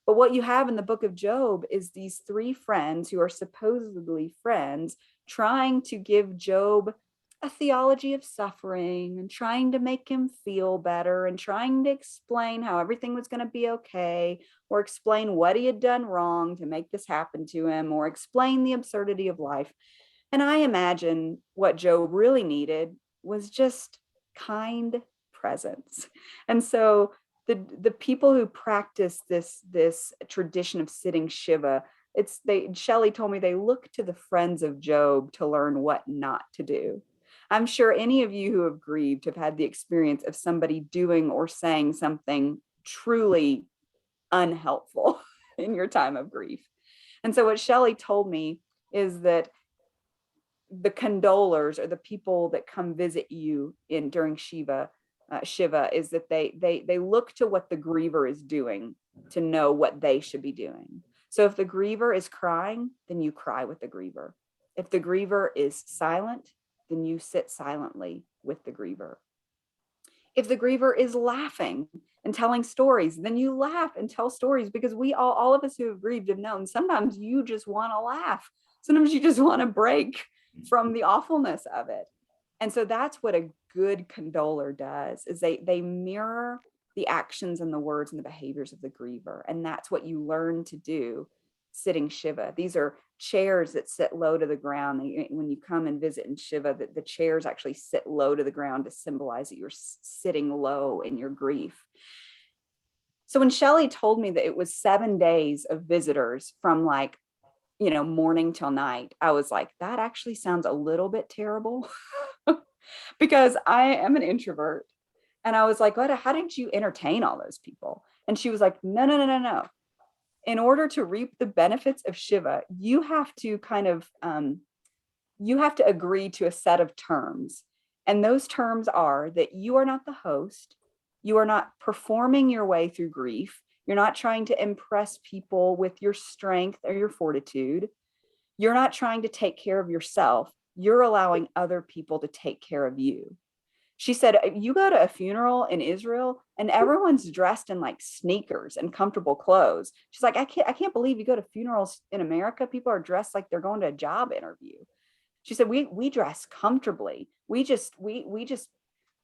But what you have in the book of Job is these 3 friends who are supposedly friends trying to give Job a theology of suffering and trying to make him feel better and trying to explain how everything was going to be okay, or explain what he had done wrong to make this happen to him, or explain the absurdity of life. And I imagine what Job really needed was just kind presence. And so the people who practice this tradition of sitting Shiva, Shelley told me they look to the friends of Job to learn what not to do. I'm sure any of you who have grieved have had the experience of somebody doing or saying something truly unhelpful in your time of grief. And so what Shelley told me is that the condolers, or the people that come visit you during Shiva, is that they look to what the griever is doing to know what they should be doing. So if the griever is crying, then you cry with the griever. If the griever is silent, then you sit silently with the griever. If the griever is laughing and telling stories, then you laugh and tell stories, because we all of us who have grieved have known sometimes you just want to laugh. Sometimes you just want to break from the awfulness of it. And so that's what a good condoler does, is they mirror the actions and the words and the behaviors of the griever. And that's what you learn to do sitting Shiva. These are chairs that sit low to the ground. When you come and visit in Shiva, the chairs actually sit low to the ground to symbolize that you're sitting low in your grief. So when Shelley told me that it was 7 days of visitors from like, morning till night, I was like, that actually sounds a little bit terrible because I am an introvert. And I was like, how did you entertain all those people? And she was like, no. In order to reap the benefits of Shiva, you have to agree to a set of terms. And those terms are that you are not the host. You are not performing your way through grief. You're not trying to impress people with your strength or your fortitude. You're not trying to take care of yourself. You're allowing other people to take care of you. She said, you go to a funeral in Israel and everyone's dressed in like sneakers and comfortable clothes. She's like, I can't believe you go to funerals in America. People are dressed like they're going to a job interview. She said, we dress comfortably.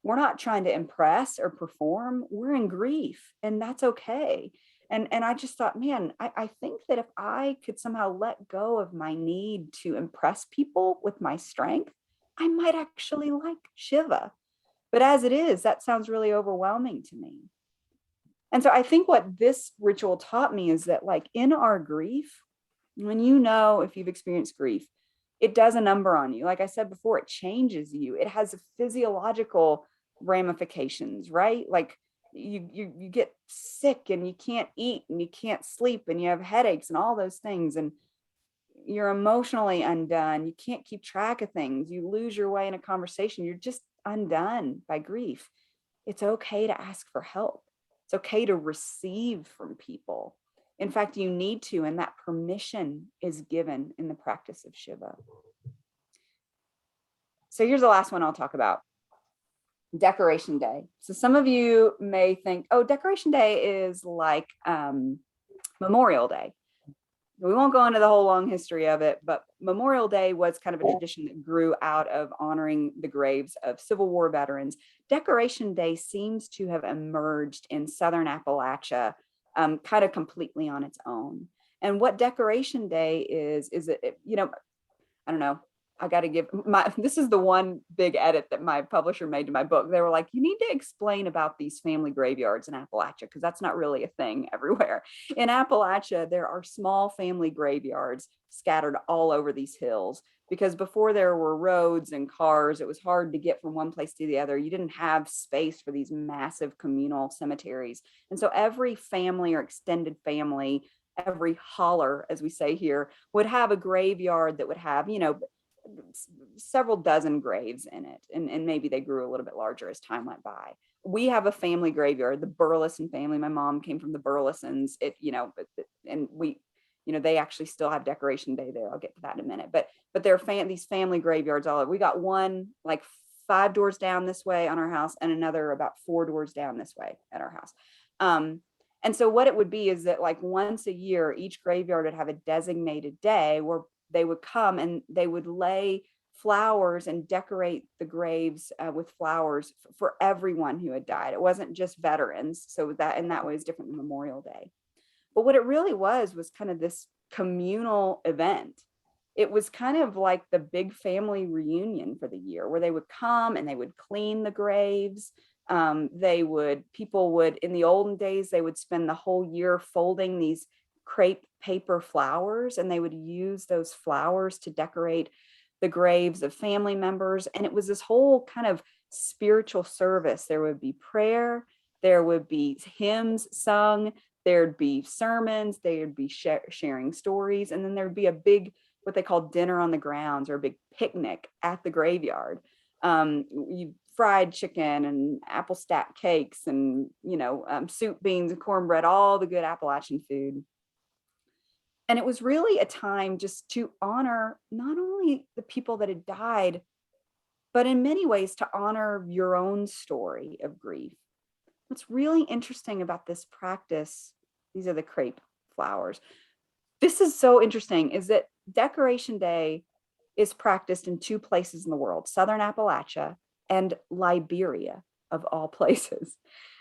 We're not trying to impress or perform. We're in grief, and that's okay. And I just thought, man, I think that if I could somehow let go of my need to impress people with my strength, I might actually like Shiva. But as it is, that sounds really overwhelming to me. And so I think what this ritual taught me is that, like, in our grief, when you know, if you've experienced grief, it does a number on you. Like I said before, it changes you. It has physiological ramifications, right? Like you get sick and you can't eat and you can't sleep and you have headaches and all those things. And you're emotionally undone. You can't keep track of things. You lose your way in a conversation. You're just undone by grief. It's okay to ask for help. It's okay to receive from people. In fact, you need to, and that permission is given in the practice of Shiva. So here's the last one I'll talk about. Decoration Day. So some of you may think, oh, Decoration Day is like Memorial Day. We won't go into the whole long history of it, but Memorial Day was kind of a tradition that grew out of honoring the graves of Civil War veterans. Decoration Day seems to have emerged in Southern Appalachia kind of completely on its own. And what Decoration Day is it, you know, I don't know, I got to give this is the one big edit that my publisher made to my book. They were like, you need to explain about these family graveyards in Appalachia, because that's not really a thing everywhere. In Appalachia, there are small family graveyards scattered all over these hills, because before there were roads and cars, it was hard to get from one place to the other. You didn't have space for these massive communal cemeteries. And so every family or extended family, every holler, as we say here, would have a graveyard that would have, you know, several dozen graves in it, and maybe they grew a little bit larger as time went by. We have a family graveyard, the Burleson family. My mom came from the Burlesons. It, you know, and we, you know, they actually still have Decoration Day there. I'll get to that in a minute. But there are these family graveyards all over. We got one like 5 doors down this way on our house, and another about 4 doors down this way at our house. And so what it would be is that, like, once a year, each graveyard would have a designated day where they would come and they would lay flowers and decorate the graves with flowers for everyone who had died. It wasn't just veterans. So that in that way is different than Memorial Day. But what it really was kind of this communal event. It was kind of like the big family reunion for the year, where they would come and they would clean the graves. People would, in the olden days, they would spend the whole year folding these crepe paper flowers, and they would use those flowers to decorate the graves of family members. And it was this whole kind of spiritual service. There would be prayer, there would be hymns sung, there'd be sermons, there'd be sharing stories, and then there'd be a big, what they call dinner on the grounds, or a big picnic at the graveyard. You fried chicken and apple stack cakes and, you know, soup, beans, and cornbread, all the good Appalachian food. And it was really a time just to honor not only the people that had died, but in many ways to honor your own story of grief. What's really interesting about this practice, these are the crepe flowers. This is so interesting, is that Decoration Day is practiced in 2 places in the world, Southern Appalachia and Liberia, of all places.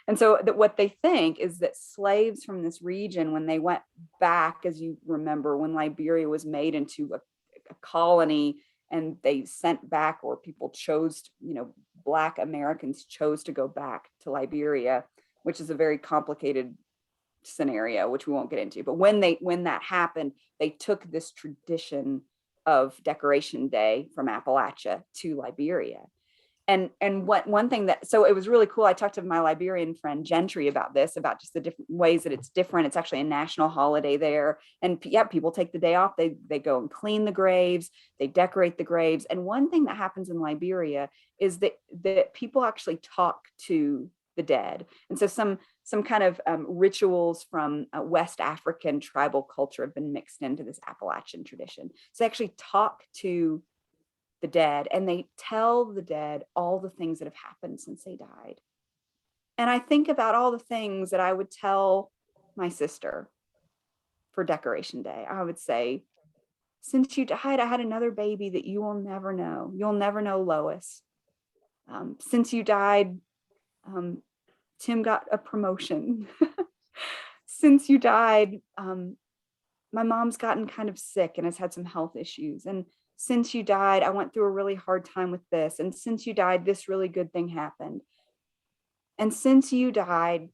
And so what they think is that slaves from this region, when they went back, as you remember, when Liberia was made into a colony, and they sent back, or people chose, you know, Black Americans chose to go back to Liberia, which is a very complicated scenario, which we won't get into. But when that happened, they took this tradition of Decoration Day from Appalachia to Liberia. And one thing that, so it was really cool. I talked to my Liberian friend Gentry about this, about just the different ways that it's different. It's actually a national holiday there. And yeah, people take the day off. They go and clean the graves, they decorate the graves. And one thing that happens in Liberia is that people actually talk to the dead. And so some kind of rituals from West African tribal culture have been mixed into this Appalachian tradition. So they actually talk to the dead, and they tell the dead all the things that have happened since they died. And I think about all the things that I would tell my sister for Decoration Day. I would say, since you died, I had another baby that you will never know. You'll never know Lois. Since you died, Tim got a promotion. Since you died, my mom's gotten kind of sick and has had some health issues. And since you died, I went through a really hard time with this. And since you died, this really good thing happened. And since you died,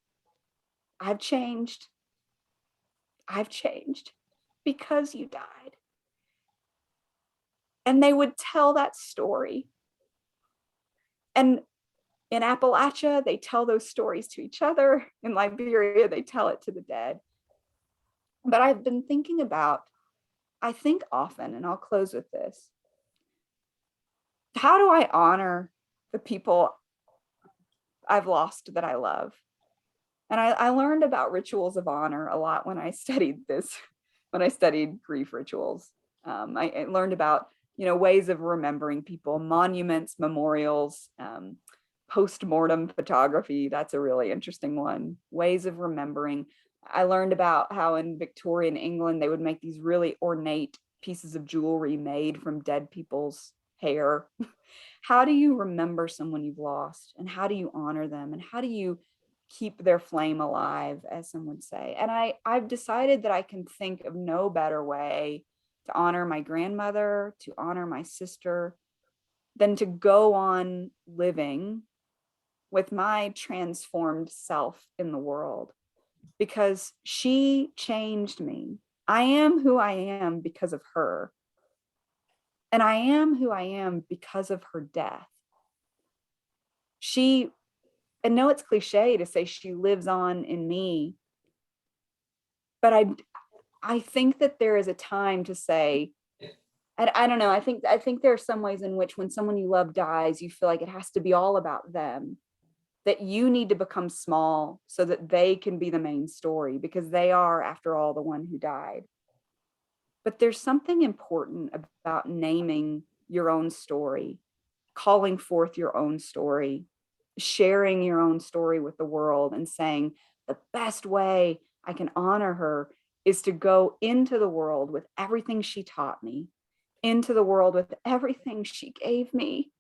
I've changed. I've changed because you died. And they would tell that story. And in Appalachia, they tell those stories to each other. In Liberia, they tell it to the dead. But I've been thinking about, I think often, and I'll close with this, how do I honor the people I've lost that I love? And I learned about rituals of honor a lot when I studied this, when I studied grief rituals. I learned about, ways of remembering people, monuments, memorials, post-mortem photography. That's a really interesting one. Ways of remembering. I learned about how in Victorian England, they would make these really ornate pieces of jewelry made from dead people's hair. How do you remember someone you've lost? And how do you honor them? And how do you keep their flame alive, as some would say? And I've decided that I can think of no better way to honor my grandmother, to honor my sister, than to go on living with my transformed self in the world, because she changed me. I am who I am because of her. And I am who I am because of her death. And no, it's cliche to say she lives on in me, but I think that there is a time to say, I don't know, I think there are some ways in which when someone you love dies, you feel like it has to be all about them, that you need to become small so that they can be the main story, because they are, after all, the one who died. But there's something important about naming your own story, calling forth your own story, sharing your own story with the world, and saying, the best way I can honor her is to go into the world with everything she taught me, into the world with everything she gave me,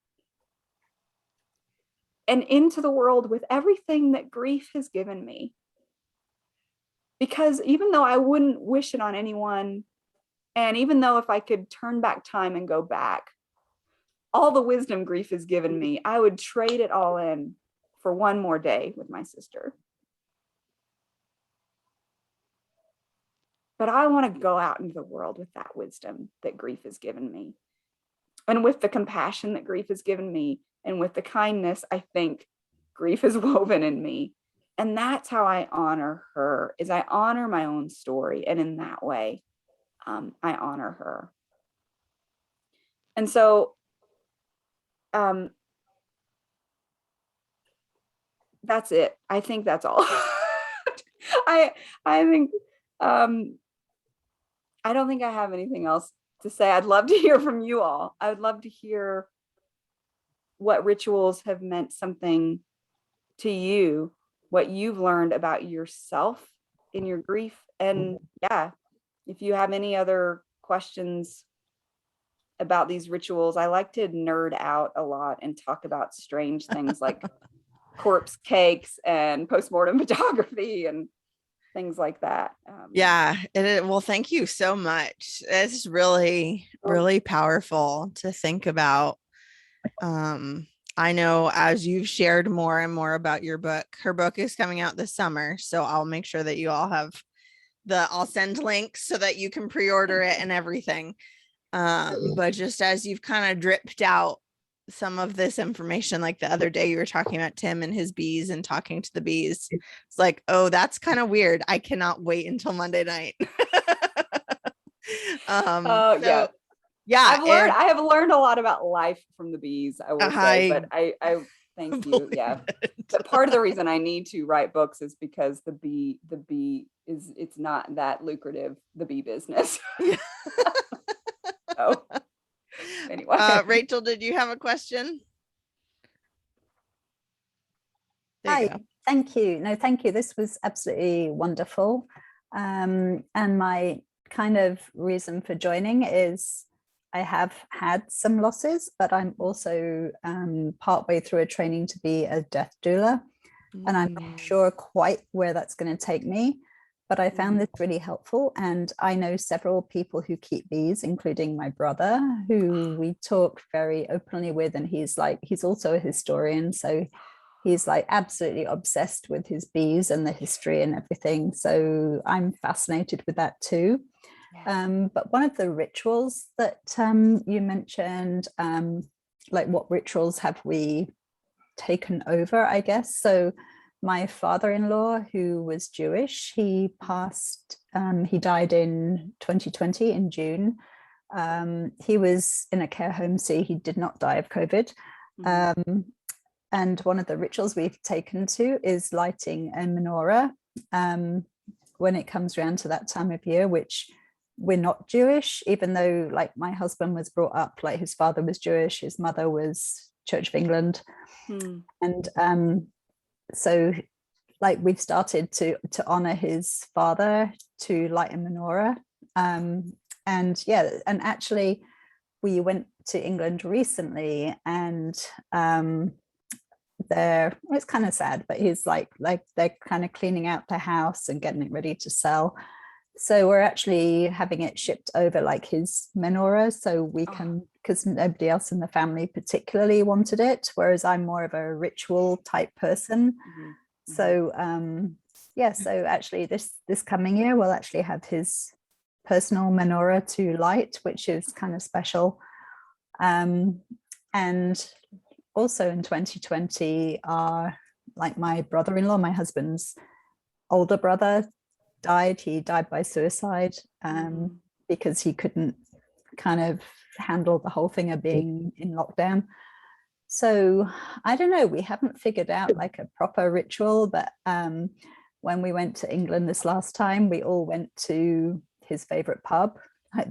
and into the world with everything that grief has given me. Because even though I wouldn't wish it on anyone, and even though if I could turn back time and go back, all the wisdom grief has given me, I would trade it all in for one more day with my sister. But I want to go out into the world with that wisdom that grief has given me, and with the compassion that grief has given me, and with the kindness I think grief has woven in me. And that's how I honor her, is I honor my own story. And in that way, I honor her. And so that's it. I think that's all. I think I don't think I have anything else to say. I'd love to hear from you all. I would love to hear what rituals have meant something to you, what you've learned about yourself in your grief. And yeah, if you have any other questions about these rituals, I like to nerd out a lot and talk about strange things like corpse cakes and postmortem photography and things like that. Yeah. Well, thank you so much. It's really, really powerful to think about. I know as you've shared more and more about your book, her book is coming out this summer. So I'll make sure that you all have I'll send links so that you can pre-order it and everything. But just as you've kind of dripped out some of this information, like the other day you were talking about Tim and his bees and talking to the bees, it's like, oh, that's kind of weird. I cannot wait until Monday night. Yeah, I have learned a lot about life from the bees, I will say, but I thank you. Yeah. But part of the reason I need to write books is because the bee it's not that lucrative, the bee business. So anyway. Rachel, did you have a question? Hi, thank you. No, thank you. This was absolutely wonderful. And my kind of reason for joining is I have had some losses, but I'm also partway through a training to be a death doula. And I'm not sure quite where that's going to take me, but I found this really helpful. And I know several people who keep bees, including my brother, who we talk very openly with. And he's also a historian. So he's like absolutely obsessed with his bees and the history and everything. So I'm fascinated with that too. But one of the rituals that you mentioned, like what rituals have we taken over, I guess. So my father-in-law, who was Jewish, he died in 2020 in June. He was in a care home, so he did not die of COVID. And one of the rituals we've taken to is lighting a menorah when it comes around to that time of year, which we're not Jewish, even though like my husband was brought up, like his father was Jewish, his mother was Church of England. And so like we've started to honor his father, to light a menorah. And actually we went to England recently, and it's kind of sad, but he's like they're kind of cleaning out the house and getting it ready to sell. So we're actually having it shipped over, like his menorah, so we can, because nobody else in the family particularly wanted it, whereas I'm more of a ritual type person. So so actually this coming year we'll actually have his personal menorah to light, which is kind of special. And also in 2020, my brother-in-law, my husband's older brother, died. He died by suicide because he couldn't kind of handle the whole thing of being in lockdown. So I don't know, we haven't figured out like a proper ritual, but when we went to England this last time, we all went to his favorite pub,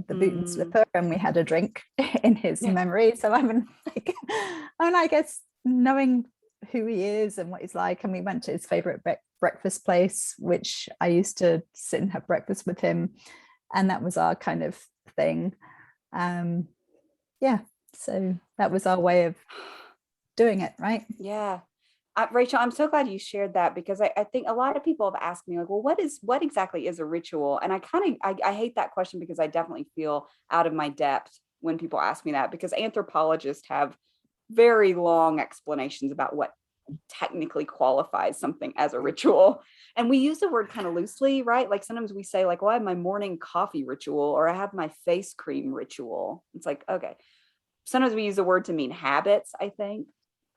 the Boot and Slipper, and we had a drink in his memory. So I guess knowing who he is and what he's like, and we went to his favorite breakfast place, which I used to sit and have breakfast with him, and that was our kind of thing. So that was our way of doing it, right? Rachel, I'm so glad you shared that, because I think a lot of people have asked me like, well, what exactly is a ritual? And I hate that question, because I definitely feel out of my depth when people ask me that, because anthropologists have very long explanations about what technically qualifies something as a ritual. And we use the word kind of loosely, right? Like sometimes we say like, well, I have my morning coffee ritual, or I have my face cream ritual. It's like, okay. Sometimes we use the word to mean habits, I think.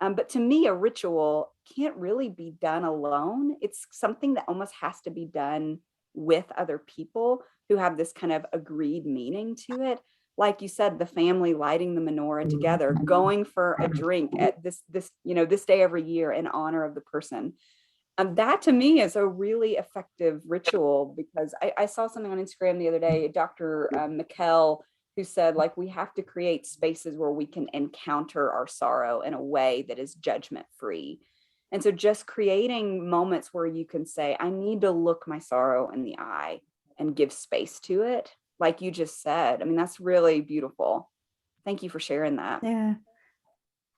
But to me, a ritual can't really be done alone. It's something that almost has to be done with other people who have this kind of agreed meaning to it. Like you said, the family lighting the menorah together, going for a drink at this day every year in honor of the person. That to me is a really effective ritual, because I saw something on Instagram the other day, Dr. Mikkel, who said like we have to create spaces where we can encounter our sorrow in a way that is judgment free. And so just creating moments where you can say, I need to look my sorrow in the eye and give space to it, like you just said. I mean, that's really beautiful. Thank you for sharing that.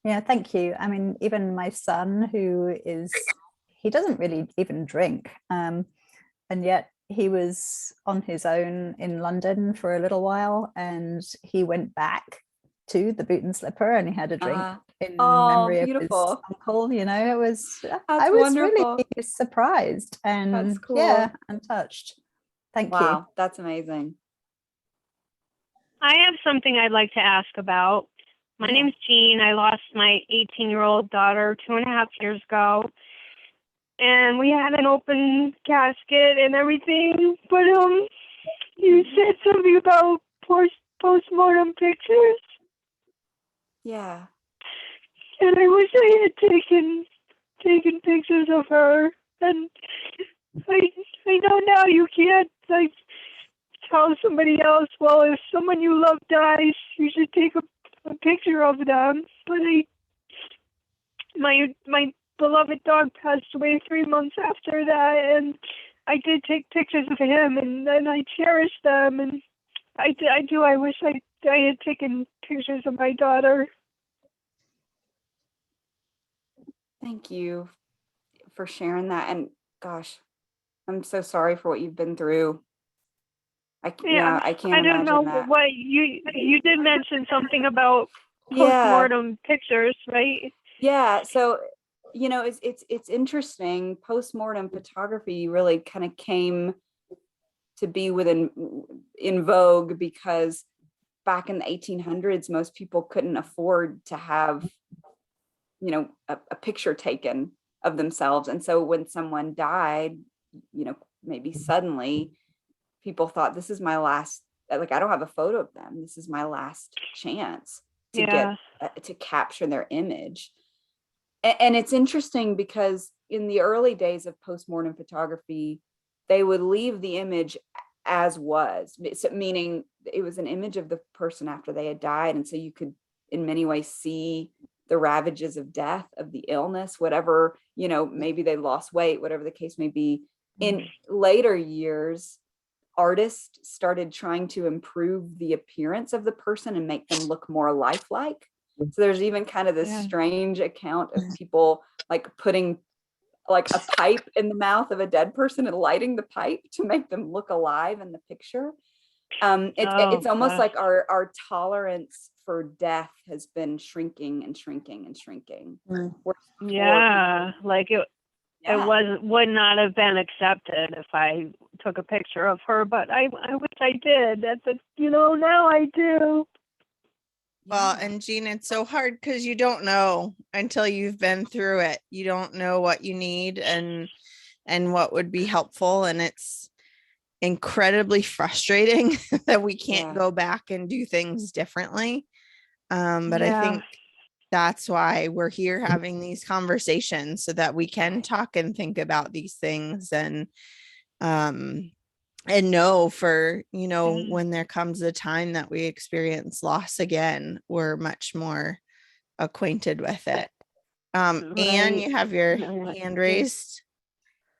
Yeah, thank you. I mean, even my son, he doesn't really even drink, and yet he was on his own in London for a little while, and he went back to the Boot and Slipper, and he had a drink in memory of his uncle. I was wonderful. Really surprised and that's cool. And touched. Thank you. Wow, that's amazing. I have something I'd like to ask about. My name's Jean. I lost my 18-year-old daughter 2.5 years ago. And we had an open casket and everything, but you said something about postmortem pictures. Yeah. And I wish I had taken pictures of her. And I know now you can't like tell somebody else, well, if someone you love dies, you should take a picture of them. But my beloved dog passed away 3 months after that, and I did take pictures of him, and I cherish them, and I wish I had taken pictures of my daughter. Thank you for sharing that, and gosh, I'm so sorry for what you've been through. I can't I don't know that. What you did mention something about postmortem pictures, right? Yeah, so It's interesting. Postmortem photography really kind of came to be in vogue because back in the 1800s, most people couldn't afford to have, a picture taken of themselves. And so when someone died, maybe suddenly people thought, this is my last, like, I don't have a photo of them. This is my last chance to get to capture their image. And it's interesting because in the early days of postmortem photography, they would leave the image as was, meaning it was an image of the person after they had died. And so you could in many ways see the ravages of death, of the illness, whatever, maybe they lost weight, whatever the case may be. In later years, artists started trying to improve the appearance of the person and make them look more lifelike. So there's even kind of this strange account of people like putting like a pipe in the mouth of a dead person and lighting the pipe to make them look alive in the picture. It's almost like our tolerance for death has been shrinking and shrinking and shrinking. Like it would not have been accepted if I took a picture of her, but I wish I did. Now I do. Well, and Jean, it's so hard because you don't know until you've been through it. You don't know what you need and what would be helpful. And it's incredibly frustrating that we can't go back and do things differently. But I think that's why we're here having these conversations so that we can talk and think about these things and know for, when there comes a time that we experience loss again, we're much more acquainted with it. Anne, you have your hand raised.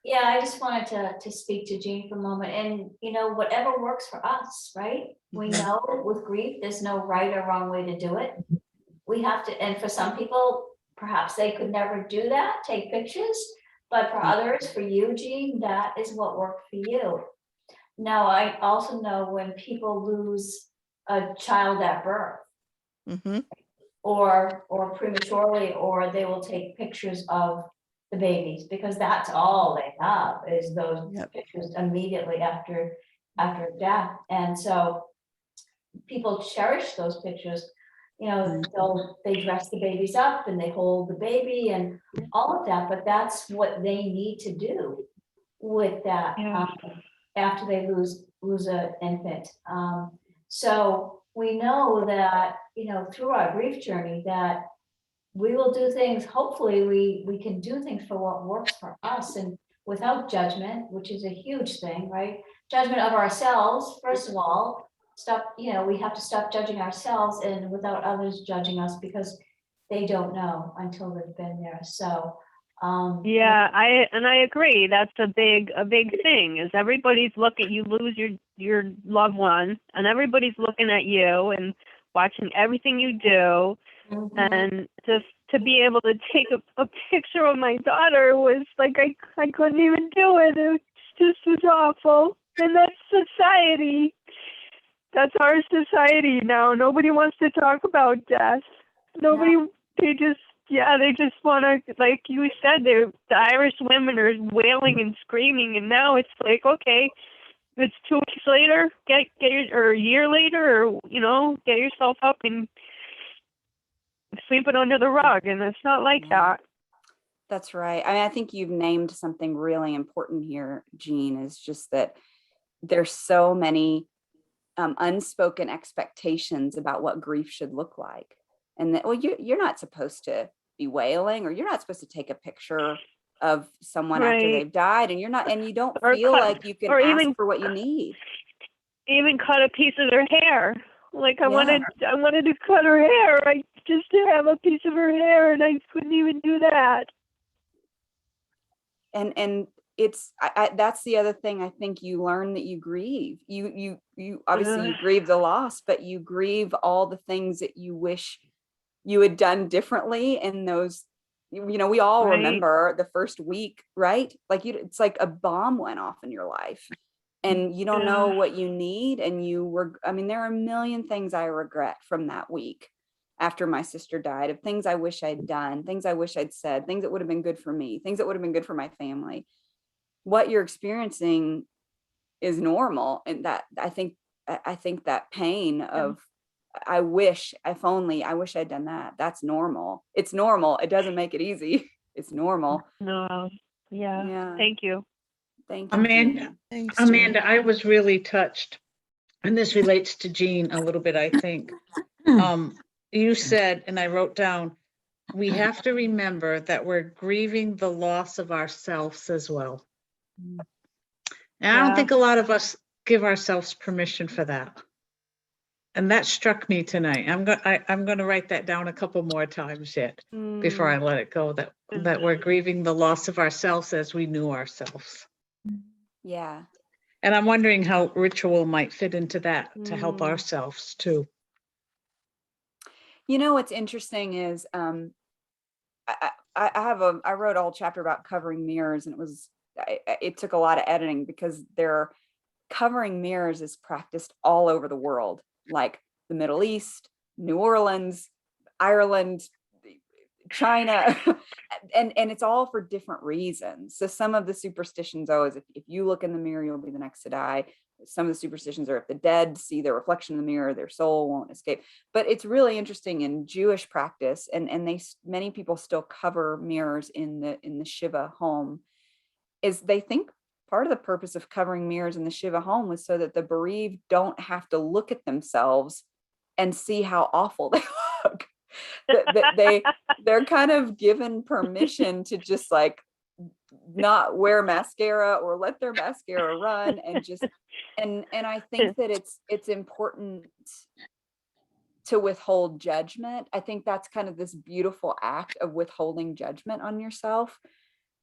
Yeah, I just wanted to speak to Jean for a moment, and whatever works for us, right? We know with grief, there's no right or wrong way to do it. We have to, and for some people, perhaps they could never do that, take pictures, but for others, for you, Jean, that is what worked for you. Now, I also know when people lose a child at birth, or prematurely, or they will take pictures of the babies because that's all they have is those pictures immediately after death. And so people cherish those pictures. They dress the babies up and they hold the baby and all of that, but that's what they need to do with that after they lose an infant. So we know that, through our grief journey that we will do things, hopefully we can do things for what works for us and without judgment, which is a huge thing, right? Judgment of ourselves, first of all, we have to stop judging ourselves and without others judging us because they don't know until they've been there. So I agree. That's a big thing is everybody's looking, you lose your loved one and everybody's looking at you and watching everything you do. And just to be able to take a picture of my daughter was like, I couldn't even do it. It just was awful. And that's society. That's our society now. Nobody wants to talk about death. They just want to, like you said, the Irish women are wailing and screaming, and now it's like, okay, it's 2 weeks later, or a year later, or get yourself up and sweep it under the rug, and it's not like that. That's right. I think you've named something really important here, Jean, is just that there's so many unspoken expectations about what grief should look like. And that, you're not supposed to be wailing, or you're not supposed to take a picture of someone after they've died, and you don't feel like you can ask for what you need. Even cut a piece of their hair. Like I wanted to cut her hair, just to have a piece of her hair, and I couldn't even do that. And it's that's the other thing. I think you learn that you grieve. You obviously you grieve the loss, but you grieve all the things that you wish you had done differently in those. We all remember the first week, right? Like it's like a bomb went off in your life. And you don't know what you need. And there are a million things I regret from that week. after my sister died, of things I wish I'd done, things I wish I'd said, things that would have been good for me, things that would have been good for my family. What you're experiencing is normal. And that I think that pain of, I wish I'd done that. That's normal. It's normal. It doesn't make it easy. It's normal. No. Yeah. Yeah. Thank you. Thank you. Amanda, Thanks, Jean. Amanda, I was really touched, and this relates to Jean a little bit, I think. You said, and I wrote down, we have to remember that we're grieving the loss of ourselves as well. And I don't think a lot of us give ourselves permission for that. And that struck me tonight. I'm going to write that down a couple more times yet before I let it go, that we're grieving the loss of ourselves as we knew ourselves. Yeah. And I'm wondering how ritual might fit into that to help ourselves too. You know, what's interesting is I wrote a whole chapter about covering mirrors, and it took a lot of editing because covering mirrors is practiced all over the world, like the Middle East, New Orleans, Ireland, China, and it's all for different reasons. So some of the superstitions is if you look in the mirror, you'll be the next to die. Some of the superstitions are if the dead see their reflection in the mirror, their soul won't escape. But it's really interesting in Jewish practice, and many people still cover mirrors in the Shiva home, is they think part of the purpose of covering mirrors in the Shiva home was so that the bereaved don't have to look at themselves and see how awful they look. They're kind of given permission to just like not wear mascara or let their mascara run, and just and I think that it's important to withhold judgment. I think that's kind of this beautiful act of withholding judgment on yourself,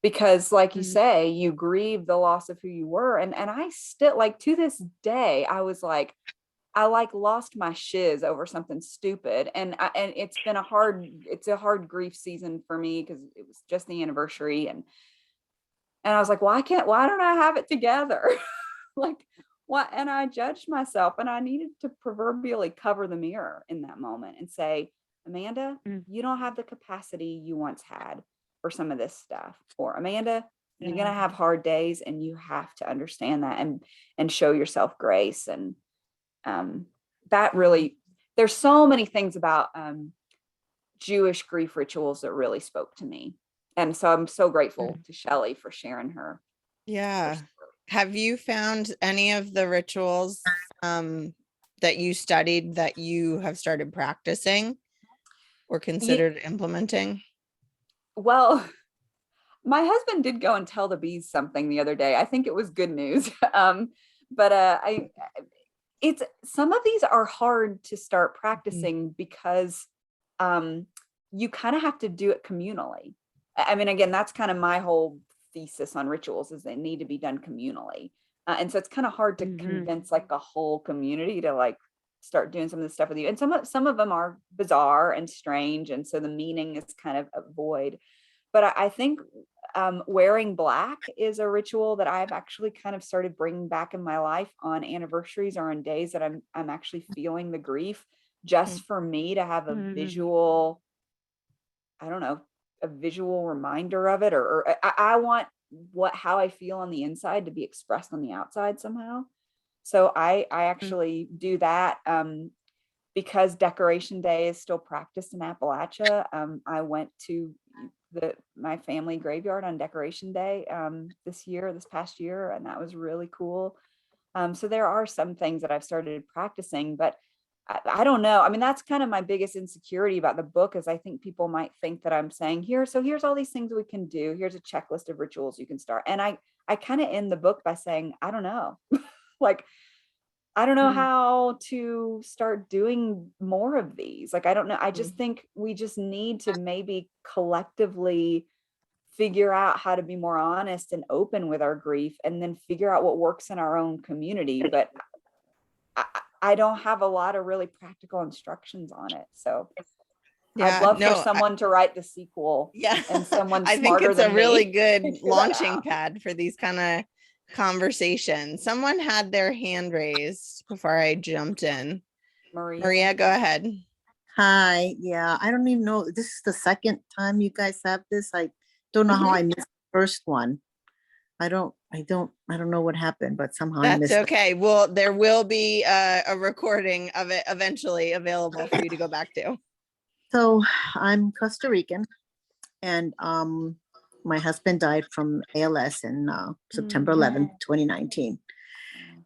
because like you say, you grieve the loss of who you were. And I still, like, to this day, I was like, I lost my shiz over something stupid. And it's been a hard grief season for me because it was just the anniversary. And I was like, why don't I have it together? Like, what? And I judged myself, and I needed to proverbially cover the mirror in that moment and say, Amanda, you don't have the capacity you once had for some of this stuff. Or Amanda, you're going to have hard days, and you have to understand that and show yourself grace. And that really, there's so many things about Jewish grief rituals that really spoke to me. And so I'm so grateful to Shelley for sharing her. Yeah. Have you found any of the rituals that you studied that you have started practicing or considered implementing? Well, my husband did go and tell the bees something the other day. I think it was good news. But it's, some of these are hard to start practicing because you kind of have to do it communally. I mean, again, that's kind of my whole thesis on rituals, is they need to be done communally. And so it's kind of hard to convince like a whole community to like start doing some of this stuff with you. And some of them are bizarre and strange. And so the meaning is kind of a void. But I think wearing black is a ritual that I've actually kind of started bringing back in my life on anniversaries or on days that I'm actually feeling the grief, just for me to have a visual, I don't know, a visual reminder of it, or I want how I feel on the inside to be expressed on the outside somehow. So I actually do that because Decoration Day is still practiced in Appalachia. I went to my family graveyard on Decoration Day this past year, and that was really cool. So there are some things that I've started practicing, but I don't know. I mean, that's kind of my biggest insecurity about the book, is I think people might think that I'm saying here's all these things we can do. Here's a checklist of rituals you can start. And I kind of end the book by saying, I don't know. Like, I don't know how to start doing more of these. Like, I don't know. I just think we just need to maybe collectively figure out how to be more honest and open with our grief, and then figure out what works in our own community. But I don't have a lot of really practical instructions on it. So I'd love for someone to write the sequel. Yeah. And someone I think it's a really good launching out. pad for these kind of conversations. Someone had their hand raised before I jumped in. Maria, Maria, go ahead. Hi. Yeah, I don't even know. This is the second time you guys have this. I don't know how I missed the first one. I don't know what happened, but somehow I That's missed it. okay. Well, there will be a recording of it eventually available for you to go back to. So I'm Costa Rican, and my husband died from ALS in September 11th, 2019.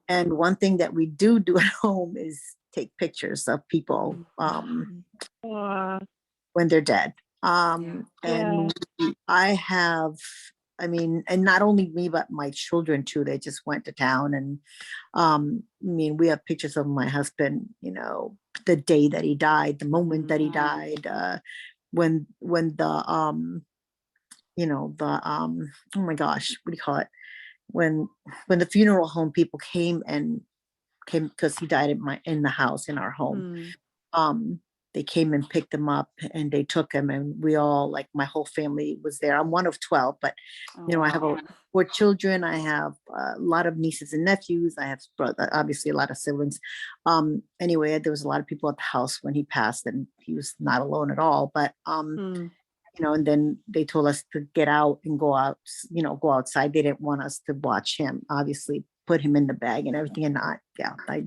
And one thing that we do at home is take pictures of people when they're dead. And I have, I mean, and not only me, but my children too. They just went to town, and I mean, we have pictures of my husband, you know, the day that he died, the moment that he died, when the you know, the oh my gosh, what do you call it? When the funeral home people came because he died in the house in our home. They came and picked him up, and they took him, and we all, like, my whole family was there. I'm one of 12, but you know, I have 4 children. I have a lot of nieces and nephews. I have obviously a lot of siblings. Anyway, there was a lot of people at the house when he passed, and he was not alone at all. But you know, and then they told us to get out and go out, you know, go outside. They didn't want us to watch him, obviously, put him in the bag and everything. And I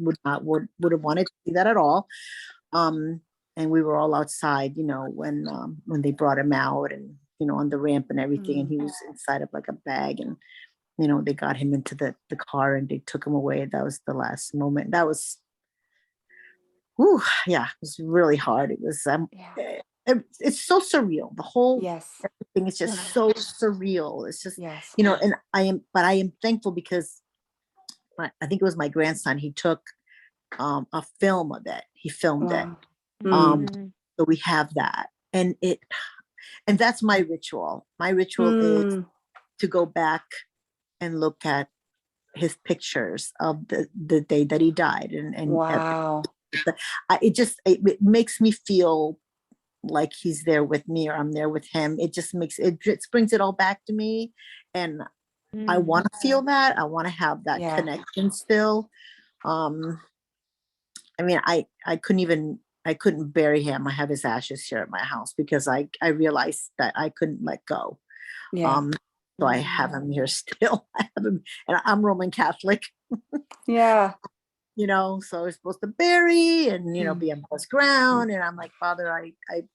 would have wanted to see that at all. And we were all outside, you know, when they brought him out, and, you know, on the ramp and everything, and he was inside of like a bag, and, you know, they got him into the car and they took him away. That was the last moment. That was, yeah, it was really hard. It was, it's so surreal. The whole everything is just so surreal. It's just, you know, and I am thankful because I think it was my grandson. He took a film of it. He filmed it. So we have that, and that's my ritual. My ritual is to go back and look at his pictures of the day that he died, and it makes me feel like he's there with me, or I'm there with him. It just brings it all back to me, and I want to feel that. I want to have that connection still. I mean, I couldn't bury him. I have his ashes here at my house because I realized that I couldn't let go. So I have him here still. I have him, and I'm Roman Catholic. You know, so we're supposed to bury and, you know, be on God's ground. And I'm like, Father, I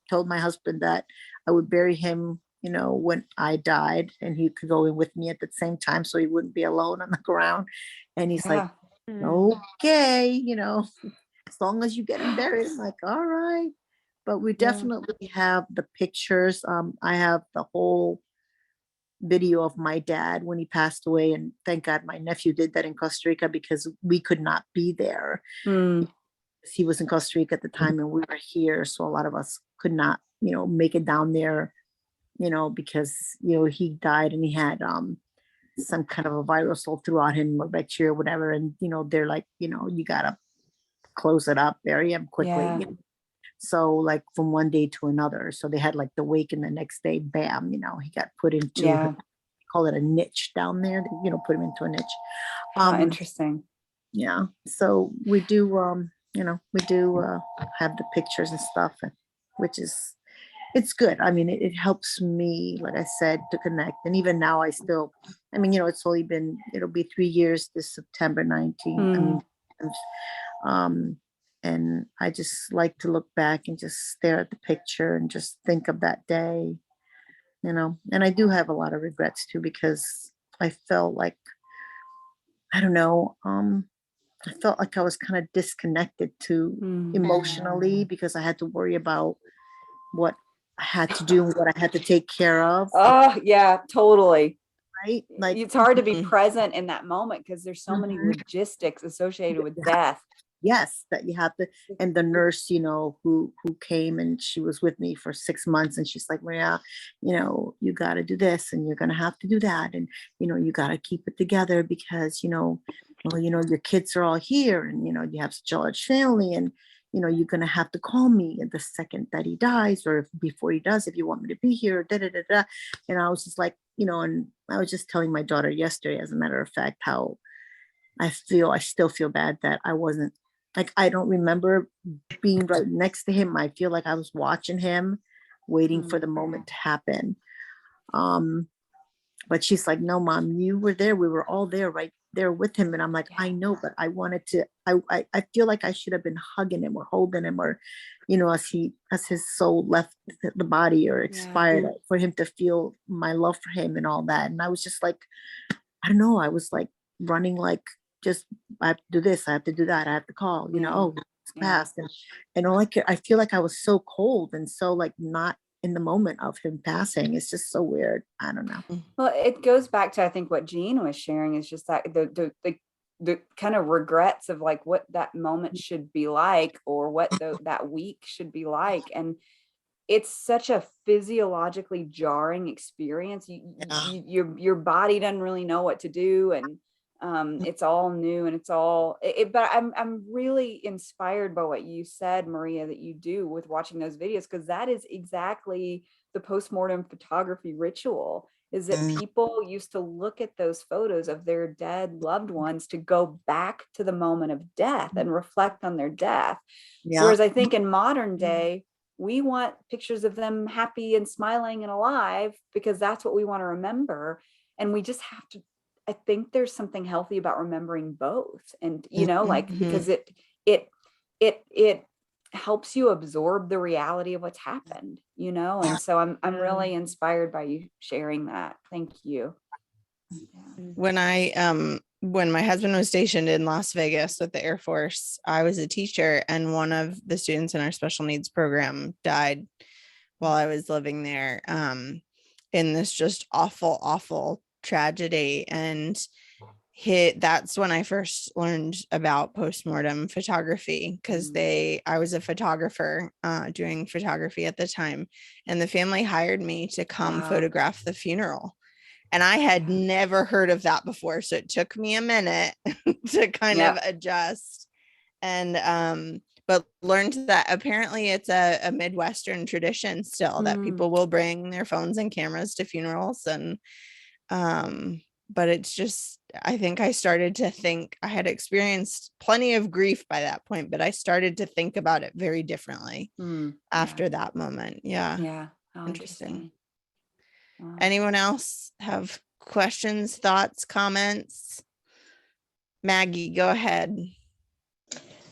told my husband that I would bury him, you know, when I died, and he could go in with me at the same time, so he wouldn't be alone on the ground. And he's like, okay, you know, as long as you get him buried. I'm like, all right. But we definitely have the pictures. I have the whole video of my dad when he passed away, and thank God my nephew did that in Costa Rica, because we could not be there. He was in Costa Rica at the time and we were here, so a lot of us could not, you know, make it down there, you know, because, you know, he died and he had some kind of a virus all throughout him, or bacteria or whatever, and, you know, they're like, you know, you gotta close it up, bury him quickly. You know? So, like, from one day to another. So they had like the wake, and the next day, bam, you know, he got put into call it a niche down there. You know, put him into a niche. Interesting. Yeah. So we do, you know, we do have the pictures and stuff, which is, it's good. I mean, it helps me, like I said, to connect. And even now I still, I mean, you know, it'll be 3 years this September 19th. I mean, and I just like to look back and just stare at the picture and just think of that day, you know. And I do have a lot of regrets too, because I felt like, I don't know, I felt like I was kind of disconnected too emotionally, because I had to worry about what I had to do and what I had to take care of. Oh yeah, totally. Right? Like, it's hard to be present in that moment because there's so many logistics associated with death. Yes, that you have to. And the nurse, you know, who came, and she was with me for 6 months, and she's like, Maria, you know, you got to do this, and you're going to have to do that, and, you know, you got to keep it together, because, you know, well, you know, your kids are all here, and, you know, you have such a large family, and, you know, you're going to have to call me the second that he dies, or before he does, if you want me to be here, da da da da. And I was just like, you know, and I was just telling my daughter yesterday, as a matter of fact, how I still feel bad that I wasn't Like, I don't remember being right next to him. I feel like I was watching him, waiting for the moment to happen. But she's like, no, Mom, you were there. We were all there, right there with him. And I'm like, I know, but I wanted to, I feel like I should have been hugging him or holding him, or, as his soul left the body or expired, for him to feel my love for him and all that. And I was just like, I don't know. I was like running, like, just, I have to do this. I have to do that. I have to call, oh, it's past. And all I feel like I was so cold and so like not in the moment of him passing. It's just so weird. I don't know. Well, it goes back to, I think, what Jean was sharing, is just that the kind of regrets of like what that moment should be like, or what that week should be like. And it's such a physiologically jarring experience. Your body doesn't really know what to do, and it's all new, and it's all but I'm really inspired by what you said, Maria, that you do with watching those videos, because that is exactly the postmortem photography ritual, is that people used to look at those photos of their dead loved ones to go back to the moment of death and reflect on their death. Whereas I think in modern day, we want pictures of them happy and smiling and alive, because that's what we want to remember. And we just have to, I think there's something healthy about remembering both. And, because it helps you absorb the reality of what's happened, and so I'm really inspired by you sharing that. Thank you. When my husband was stationed in Las Vegas with the Air Force, I was a teacher, and one of the students in our special needs program died while I was living there, in this just awful tragedy. And that's when I first learned about postmortem photography, because I was a photographer doing photography at the time, and the family hired me to come photograph the funeral. And I had never heard of that before. So it took me a minute to kind of adjust, and but learned that apparently it's a Midwestern tradition still, that people will bring their phones and cameras to funerals. And but it's just, I think I started to think, I had experienced plenty of grief by that point, but I started to think about it very differently after that moment. Oh, interesting. Anyone else have questions, thoughts, comments? Maggie, go ahead.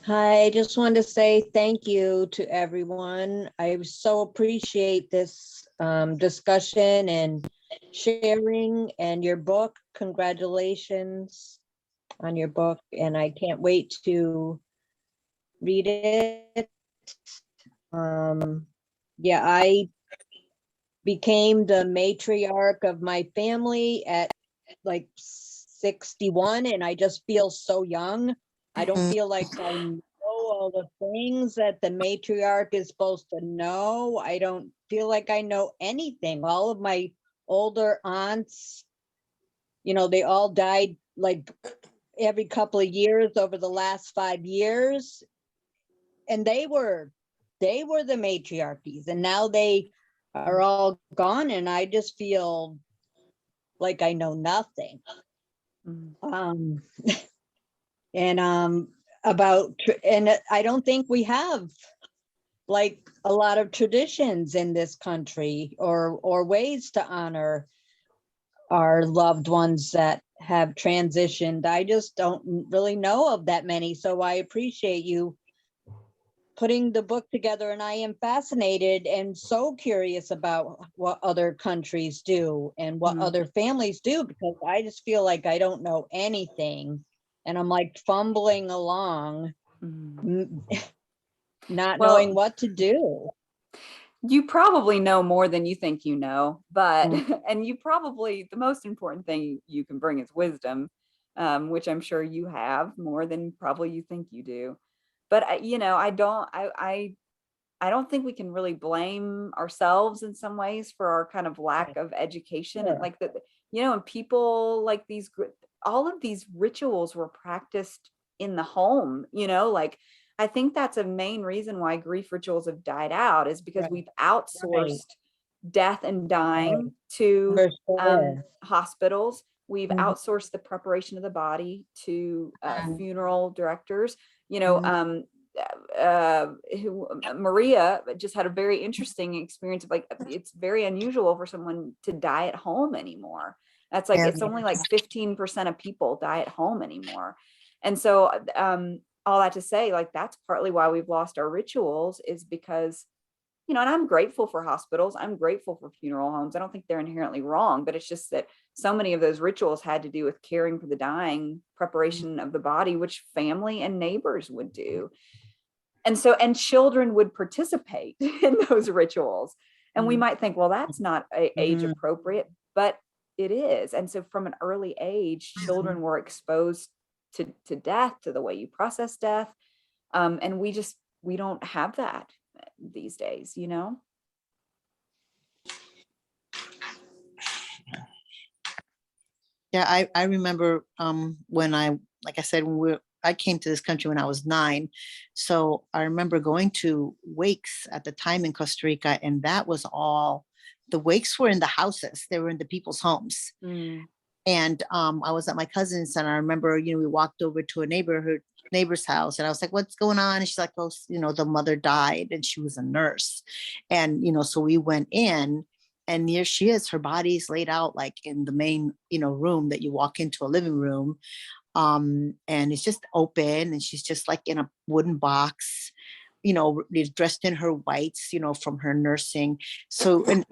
Hi, I just wanted to say thank you to everyone. I so appreciate this discussion and sharing, and your book. Congratulations on your book, and I can't wait to read it. I became the matriarch of my family at like 61, and I just feel so young. I don't feel like I know all the things that the matriarch is supposed to know. I don't feel like I know anything. All of my older aunts, they all died like every couple of years over the last 5 years. And they were the matriarchies, and now they are all gone, and I just feel like I know nothing. And I don't think we have like a lot of traditions in this country, or ways to honor our loved ones that have transitioned. I just don't really know of that many. So I appreciate you putting the book together, and I am fascinated and so curious about what other countries do and what other families do, because I just feel like I don't know anything, and I'm like fumbling along, not knowing what to do. You probably know more than you think you know, but and you probably, the most important thing you can bring is wisdom, which I'm sure you have more than probably you think you do. But I don't think we can really blame ourselves in some ways for our kind of lack of education. And like and people like all of these rituals were practiced in the home, like I think that's a main reason why grief rituals have died out, is because we've outsourced death and dying to hospitals. We've outsourced the preparation of the body to funeral directors. You know, Maria just had a very interesting experience of like, it's very unusual for someone to die at home anymore. That's like, it's only like 15% of people die at home anymore. And so, all that to say, like, that's partly why we've lost our rituals, is because, you know, and I'm grateful for hospitals. I'm grateful for funeral homes. I don't think they're inherently wrong, but it's just that so many of those rituals had to do with caring for the dying, preparation of the body, which family and neighbors would do. And so, and children would participate in those rituals. And we might think, well, that's not age appropriate, but it is. And so from an early age, children were exposed to death, to the way you process death. And we don't have that these days, you know? Yeah, I remember when like I said, I came to this country when I was 9. So I remember going to wakes at the time in Costa Rica, and that was all, the wakes were in the houses. They were in the people's homes. And I was at my cousin's, and I remember, you know, we walked over to a neighbor's house, and I was like, what's going on? And she's like, oh, you know, the mother died, and she was a nurse. And, you know, so we went in, and here she is, her body's laid out like in the main, you know, room that you walk into, a living room. And it's just open, and she's just like in a wooden box, you know, dressed in her whites, you know, from her nursing. So, and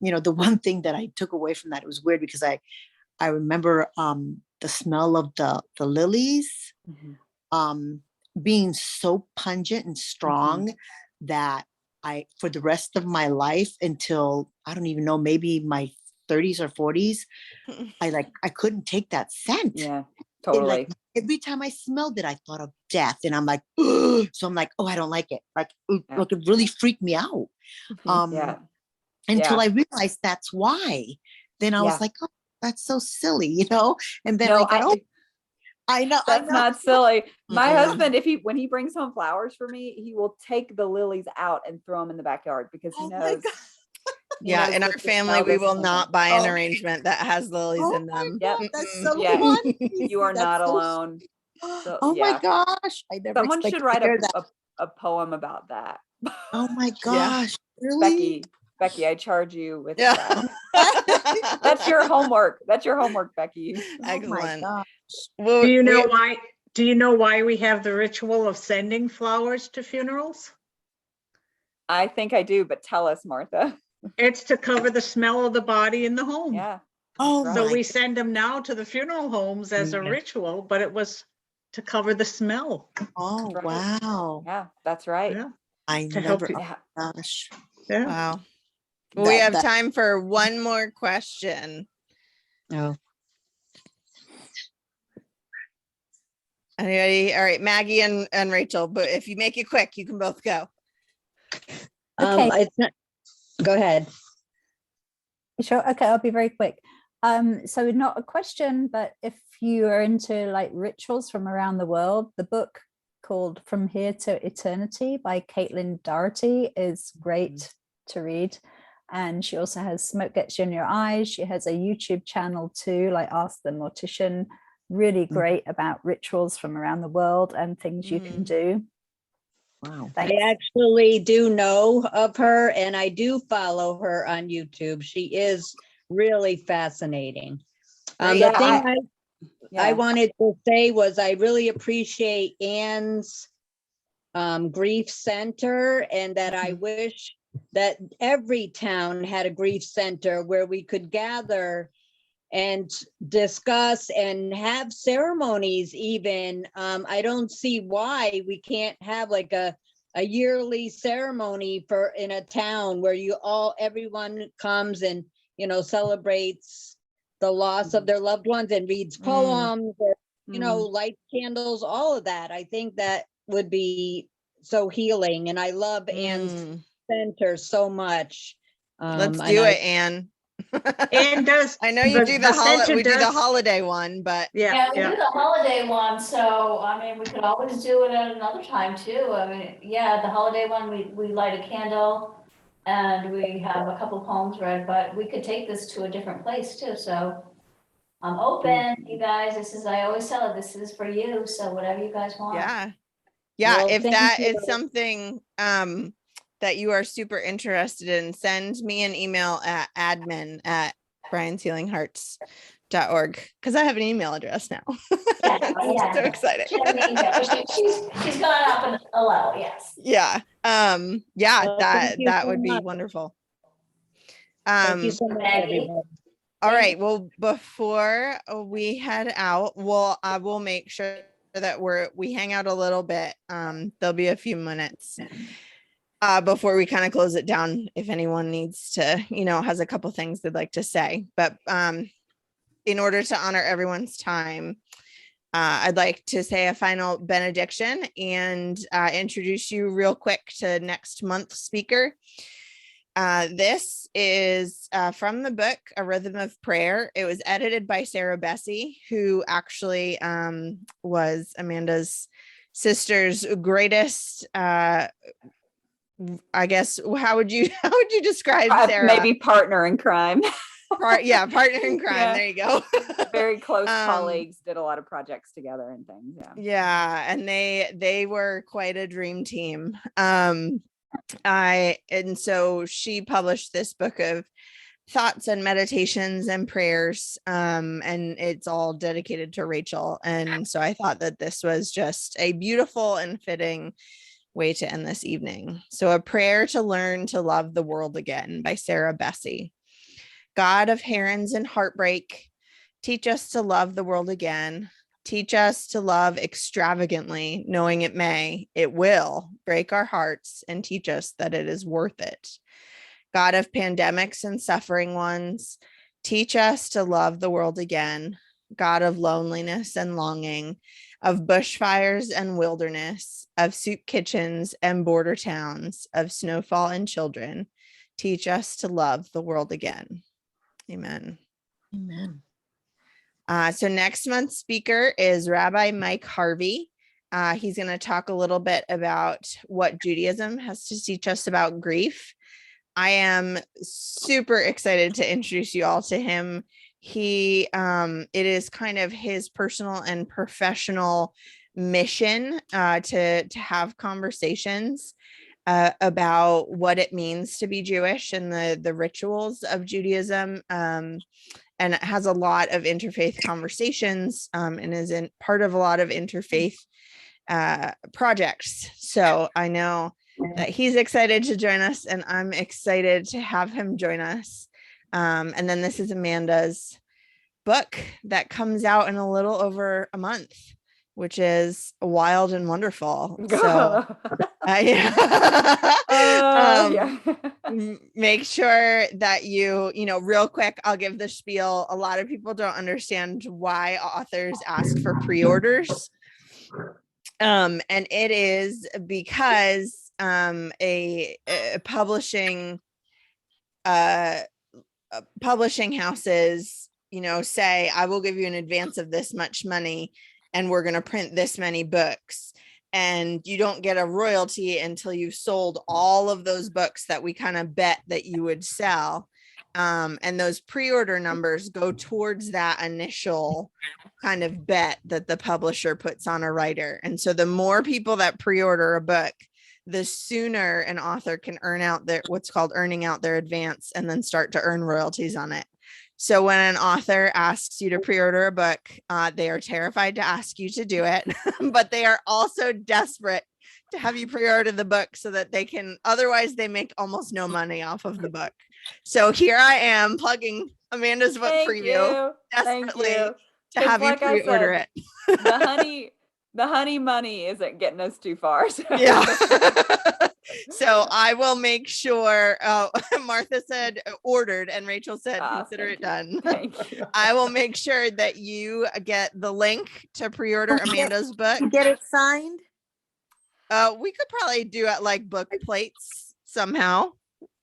you know, the one thing that I took away from that, it was weird because I remember the smell of the lilies being so pungent and strong that for the rest of my life, until I don't even know, maybe my 30s or 40s, I couldn't take that scent. Yeah, totally. Like every time I smelled it, I thought of death, and I'm like, ugh! So I'm like, oh, I don't like it. Like it really freaked me out. Until I realized that's why. Then I was like, oh, that's so silly, you know? And then I know that's not silly. My husband, when he brings home flowers for me, he will take the lilies out and throw them in the backyard because he knows. Yeah, in our family, we will not buy an arrangement that has lilies in them. Yep. That's so funny. You are not alone. So, oh my gosh. I never Someone should write a poem about that. Oh my gosh. Really? Becky, I charge you with that. That's your homework. That's your homework, Becky. Excellent. Well, do you know why we have the ritual of sending flowers to funerals? I think I do, but tell us, Martha. It's to cover the smell of the body in the home. Yeah. Oh, so we send them now to the funeral homes as a ritual, but it was to cover the smell. Oh, wow. Yeah, that's right. Yeah. I never. Oh, gosh. Yeah. Wow. Well, we have time for one more question. Oh. Anybody? All right, Maggie and Rachel, but if you make it quick, you can both go. Okay. Go ahead. Sure. Okay, I'll be very quick. So not a question, but if you are into like rituals from around the world, the book called From Here to Eternity by Caitlin Doherty is great to read. And she also has Smoke Gets You in Your Eyes. She has a YouTube channel too, like Ask the Mortician, really great about rituals from around the world and things you can do. Wow. Thanks. I actually do know of her, and I do follow her on YouTube. She is really fascinating. The thing I wanted to say was I really appreciate Anne's grief center, and that I wish that every town had a grief center where we could gather and discuss and have ceremonies even. I don't see why we can't have like a yearly ceremony in a town where everyone comes and, you know, celebrates the loss of their loved ones and reads poems or, you know, lights candles, all of that. I think that would be so healing. And I love Anne's center so much. Let's do it, Anne. And I know you do the holiday one, but we do the holiday one. So I mean, we could always do it at another time too. I mean, the holiday one, we light a candle and we have a couple poems read, but we could take this to a different place too. So I'm open, you guys. I always tell her, this is for you. So whatever you guys want. Yeah. Yeah. Well, If thank that you. is something that you are super interested in, send me an email at admin@brianshealinghearts.org, because I have an email address now. Yeah, I'm so excited. She's gone up a level, yes. Yeah. Yeah, Well, thank you that so would be much. wonderful. Thank you so much, Maggie. everybody. All Thank right. Well, before we head out, I will make sure that we hang out a little bit. There'll be a few minutes before we kind of close it down, if anyone needs to, has a couple things they'd like to say. But in order to honor everyone's time, I'd like to say a final benediction and introduce you real quick to next month's speaker. This is from the book, A Rhythm of Prayer. It was edited by Sarah Bessey, who actually was Amanda's sister's greatest, I guess, how would you describe Sarah? Maybe partner in crime. Partner in crime. Yeah. There you go. Very close colleagues, did a lot of projects together and things. Yeah. And they were quite a dream team. And so she published this book of thoughts and meditations and prayers, and it's all dedicated to Rachel. And so I thought that this was just a beautiful and fitting way to end this evening. So, A Prayer to Learn to Love the World Again by Sarah Bessey. God of herons and heartbreak, teach us to love the world again. Teach us to love extravagantly, knowing it will break our hearts, and teach us that it is worth it. God of pandemics and suffering ones, teach us to love the world again. God of loneliness and longing, of bushfires and wilderness, of soup kitchens and border towns, of snowfall and children, teach us to love the world again. Amen. Amen. So next month's speaker is Rabbi Mike Harvey. He's going to talk a little bit about what Judaism has to teach us about grief. I am super excited to introduce you all to him. It is kind of his personal and professional mission to have conversations about what it means to be Jewish and the rituals of Judaism. And it has a lot of interfaith conversations and is part of a lot of interfaith projects. So I know that he's excited to join us, and I'm excited to have him join us. And then this is Amanda's book that comes out in a little over a month, which is wild and wonderful. So make sure that real quick, I'll give the spiel. A lot of people don't understand why authors ask for pre-orders. And it is because a publishing houses, say, I will give you an advance of this much money and we're going to print this many books. And you don't get a royalty until you've sold all of those books that we kind of bet that you would sell. And those pre-order numbers go towards that initial kind of bet that the publisher puts on a writer. And so the more people that pre-order a book, the sooner an author can earn out what's called earning out their advance and then start to earn royalties on it. So when an author asks you to pre-order a book, they are terrified to ask you to do it, but they are also desperate to have you pre-order the book so that otherwise they make almost no money off of the book. So here I am plugging Amanda's book for you desperately to have you pre-order it. The honey money isn't getting us too far. So. Yeah. So I will make sure, Martha said ordered and Rachel said consider it done. Thank you. I will make sure that you get the link to pre-order Amanda's book. Get it signed? We could probably do it like book plates somehow.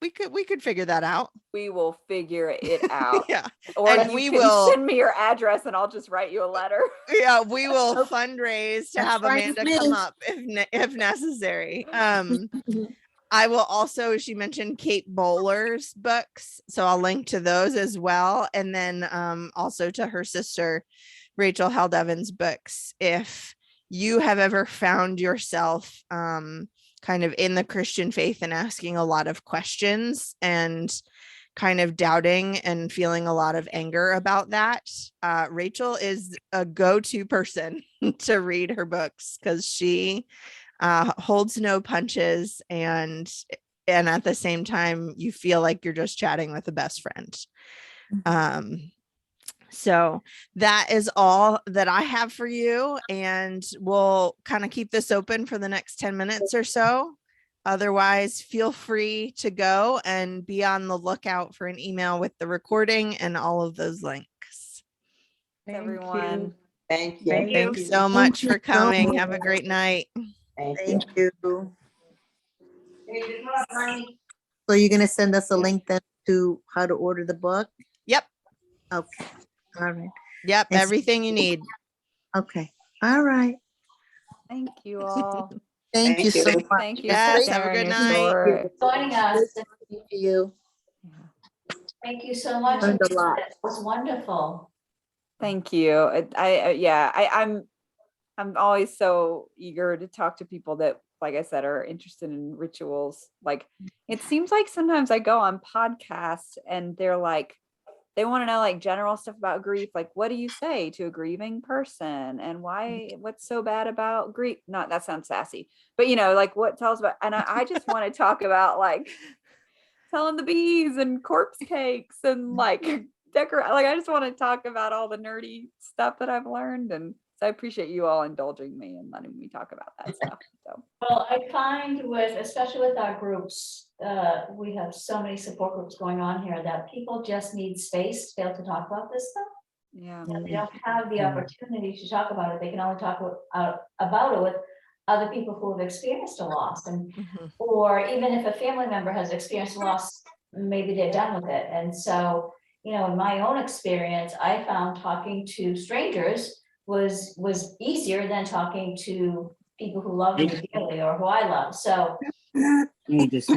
We could figure that out. We will figure it out. Yeah. Or and you can send me your address and I'll just write you a letter. Yeah, we will fundraise to have Amanda come up if necessary. I will also, she mentioned Kate Bowler's books, so I'll link to those as well. And then also to her sister, Rachel Held Evans' books. If you have ever found yourself kind of in the Christian faith and asking a lot of questions and kind of doubting and feeling a lot of anger about that, Rachel is a go-to person to read her books because she holds no punches, and at the same time you feel like you're just chatting with a best friend. So that is all that I have for you, and we'll kind of keep this open for the next 10 minutes or so. Otherwise, feel free to go and be on the lookout for an email with the recording and all of those links. Everyone. Thank you. Thank you. Thanks so much for coming. Have a great night. Thank you. So you're gonna send us a link then to how to order the book? Yep. Okay. All right. Yep. Yes. Everything you need. Okay. All right. Thank you all. Thank you so much. Thank you. Yes, for have a sharing good your night. story. Joining us. Good to see you. Thank you so much. Learned a lot. It was wonderful. Thank you. I'm always so eager to talk to people that, like I said, are interested in rituals. Like, it seems like sometimes I go on podcasts and they're like, they want to know like general stuff about grief. Like, what do you say to a grieving person, and what's so bad about grief? Not, that sounds sassy, but like what tells about, and I just want to talk about like telling the bees and corpse cakes and like like I just want to talk about all the nerdy stuff that I've learned. And so I appreciate you all indulging me and letting me talk about that stuff. So Well, I find especially with our groups, we have so many support groups going on here that people just need space to be able to talk about this stuff. yeah. And they don't have the opportunity to talk about it. They can only talk about it with other people who have experienced a loss, and or even if a family member has experienced a loss, maybe they're done with it. And so, in my own experience, I found talking to strangers was easier than talking to people who love me dearly or who I love. So, so That's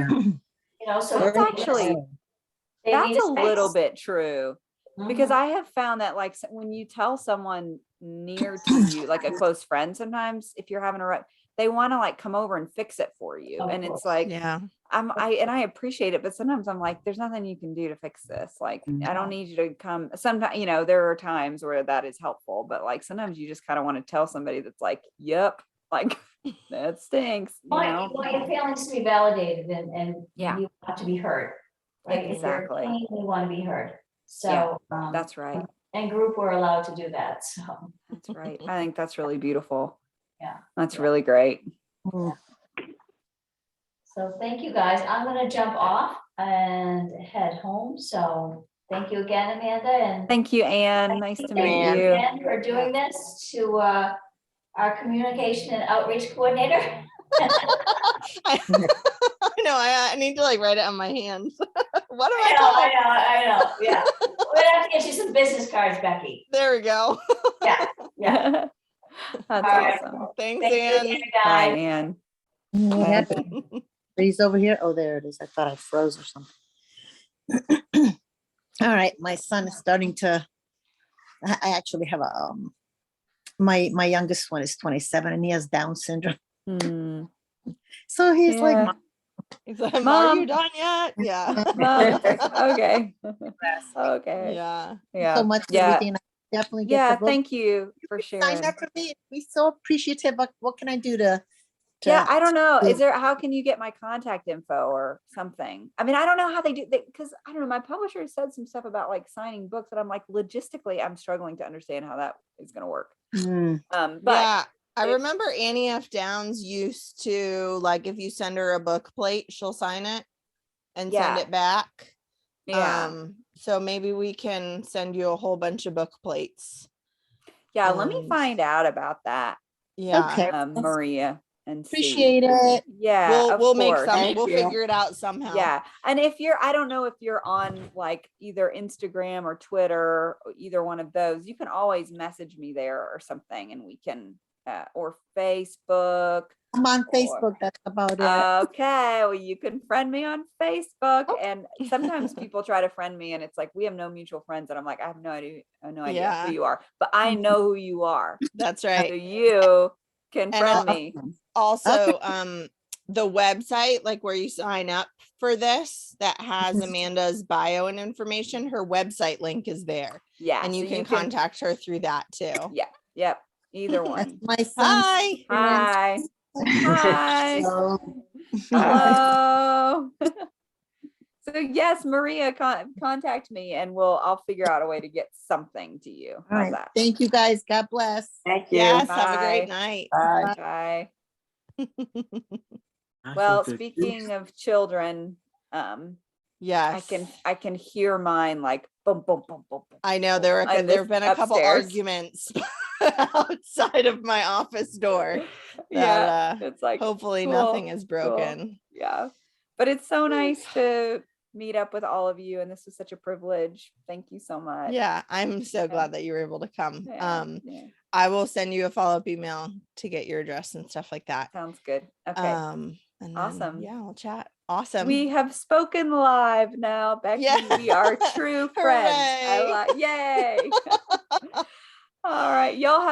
actually, that's a little bit true, because I have found that like when you tell someone near to you, like a close friend, sometimes if you're having they want to like come over and fix it for you. And it's like, yeah, I appreciate it, but sometimes I'm like, there's nothing you can do to fix this. Like, I don't need you to come. Sometimes, there are times where that is helpful, but like sometimes you just kind of want to tell somebody that's like, yep, like that stinks. You want your feelings to be validated, and you want to be heard. Right? Exactly. If you're pain, you want to be heard. So that's right. And group, we're allowed to do that. So that's right. I think that's really beautiful. Yeah. That's really great. So thank you guys. I'm going to jump off and head home. So thank you again, Amanda. And thank you, Anne. Nice to meet you. Anne, for doing this to our communication and outreach coordinator. I know. I need to like write it on my hands. What am I know. Yeah. We're gonna have to get you some business cards, Becky. There we go. Yeah. That's awesome. Thanks, Anne. Bye, Anne. What happened? He's over here. Oh, there it is. I thought I froze or something. All right, my son is starting to. I actually have a. My youngest one is 27 and he has Down syndrome. So he's like, Mom, are you done yet? Yeah. Mom. Okay. Okay. Yeah. Yeah. So much. Everything. Definitely get the book. Thank you for sharing. Sign up for me. Be so appreciative. What can I do to I don't know. How can you get my contact info or something? I mean, I don't know how they do, because I don't know. My publisher said some stuff about like signing books, and I'm like, logistically, I'm struggling to understand how that is going to work. But yeah, I remember Annie F. Downs used to, like, if you send her a book plate, she'll sign it and send it back. Yeah. So maybe we can send you a whole bunch of book plates. Yeah, let me find out about that. Yeah. Okay. Maria. And appreciate it. Yeah, we'll make some. We'll figure it out somehow. Yeah, and if I don't know if you're on like either Instagram or Twitter, or either one of those, you can always message me there or something, and we can or Facebook. I'm on Facebook. That's about it. Okay, well, you can friend me on Facebook. Okay. And sometimes people try to friend me, and it's like, we have no mutual friends, and I'm like, I have no idea Yeah. who you are, but I know who you are. That's So right. you can And friend I'll- me. Also, the website, like where you sign up for this, that has Amanda's bio and information, her website link is there. Yeah, And you so can contact her through that too. Yeah, yep, either That's one. my son's. Hi. Hi. Hi. So, Hello. So yes, Maria, contact me, and I'll figure out a way to get something to you. all How's right. that? Thank you guys. God bless. Thank you. Yes, have a great Bye. night. Bye. Bye. Well, speaking of children, Yes. I can hear mine like boom, boom, boom, boom, boom. I know there And have been a couple upstairs. arguments outside of my office door. Yeah, That, it's like hopefully cool, nothing is cool. broken. Yeah, but it's so nice to meet up with all of you, and this was such a privilege. Thank you so much. Yeah, I'm so glad that you were able to come. Yeah, I will send you a follow-up email to get your address and stuff like that. sounds good. Okay, And then, awesome. yeah, we'll chat. Awesome. We have spoken live now, Becky. Yeah. We are true friends. Hooray. Yay. All right, y'all have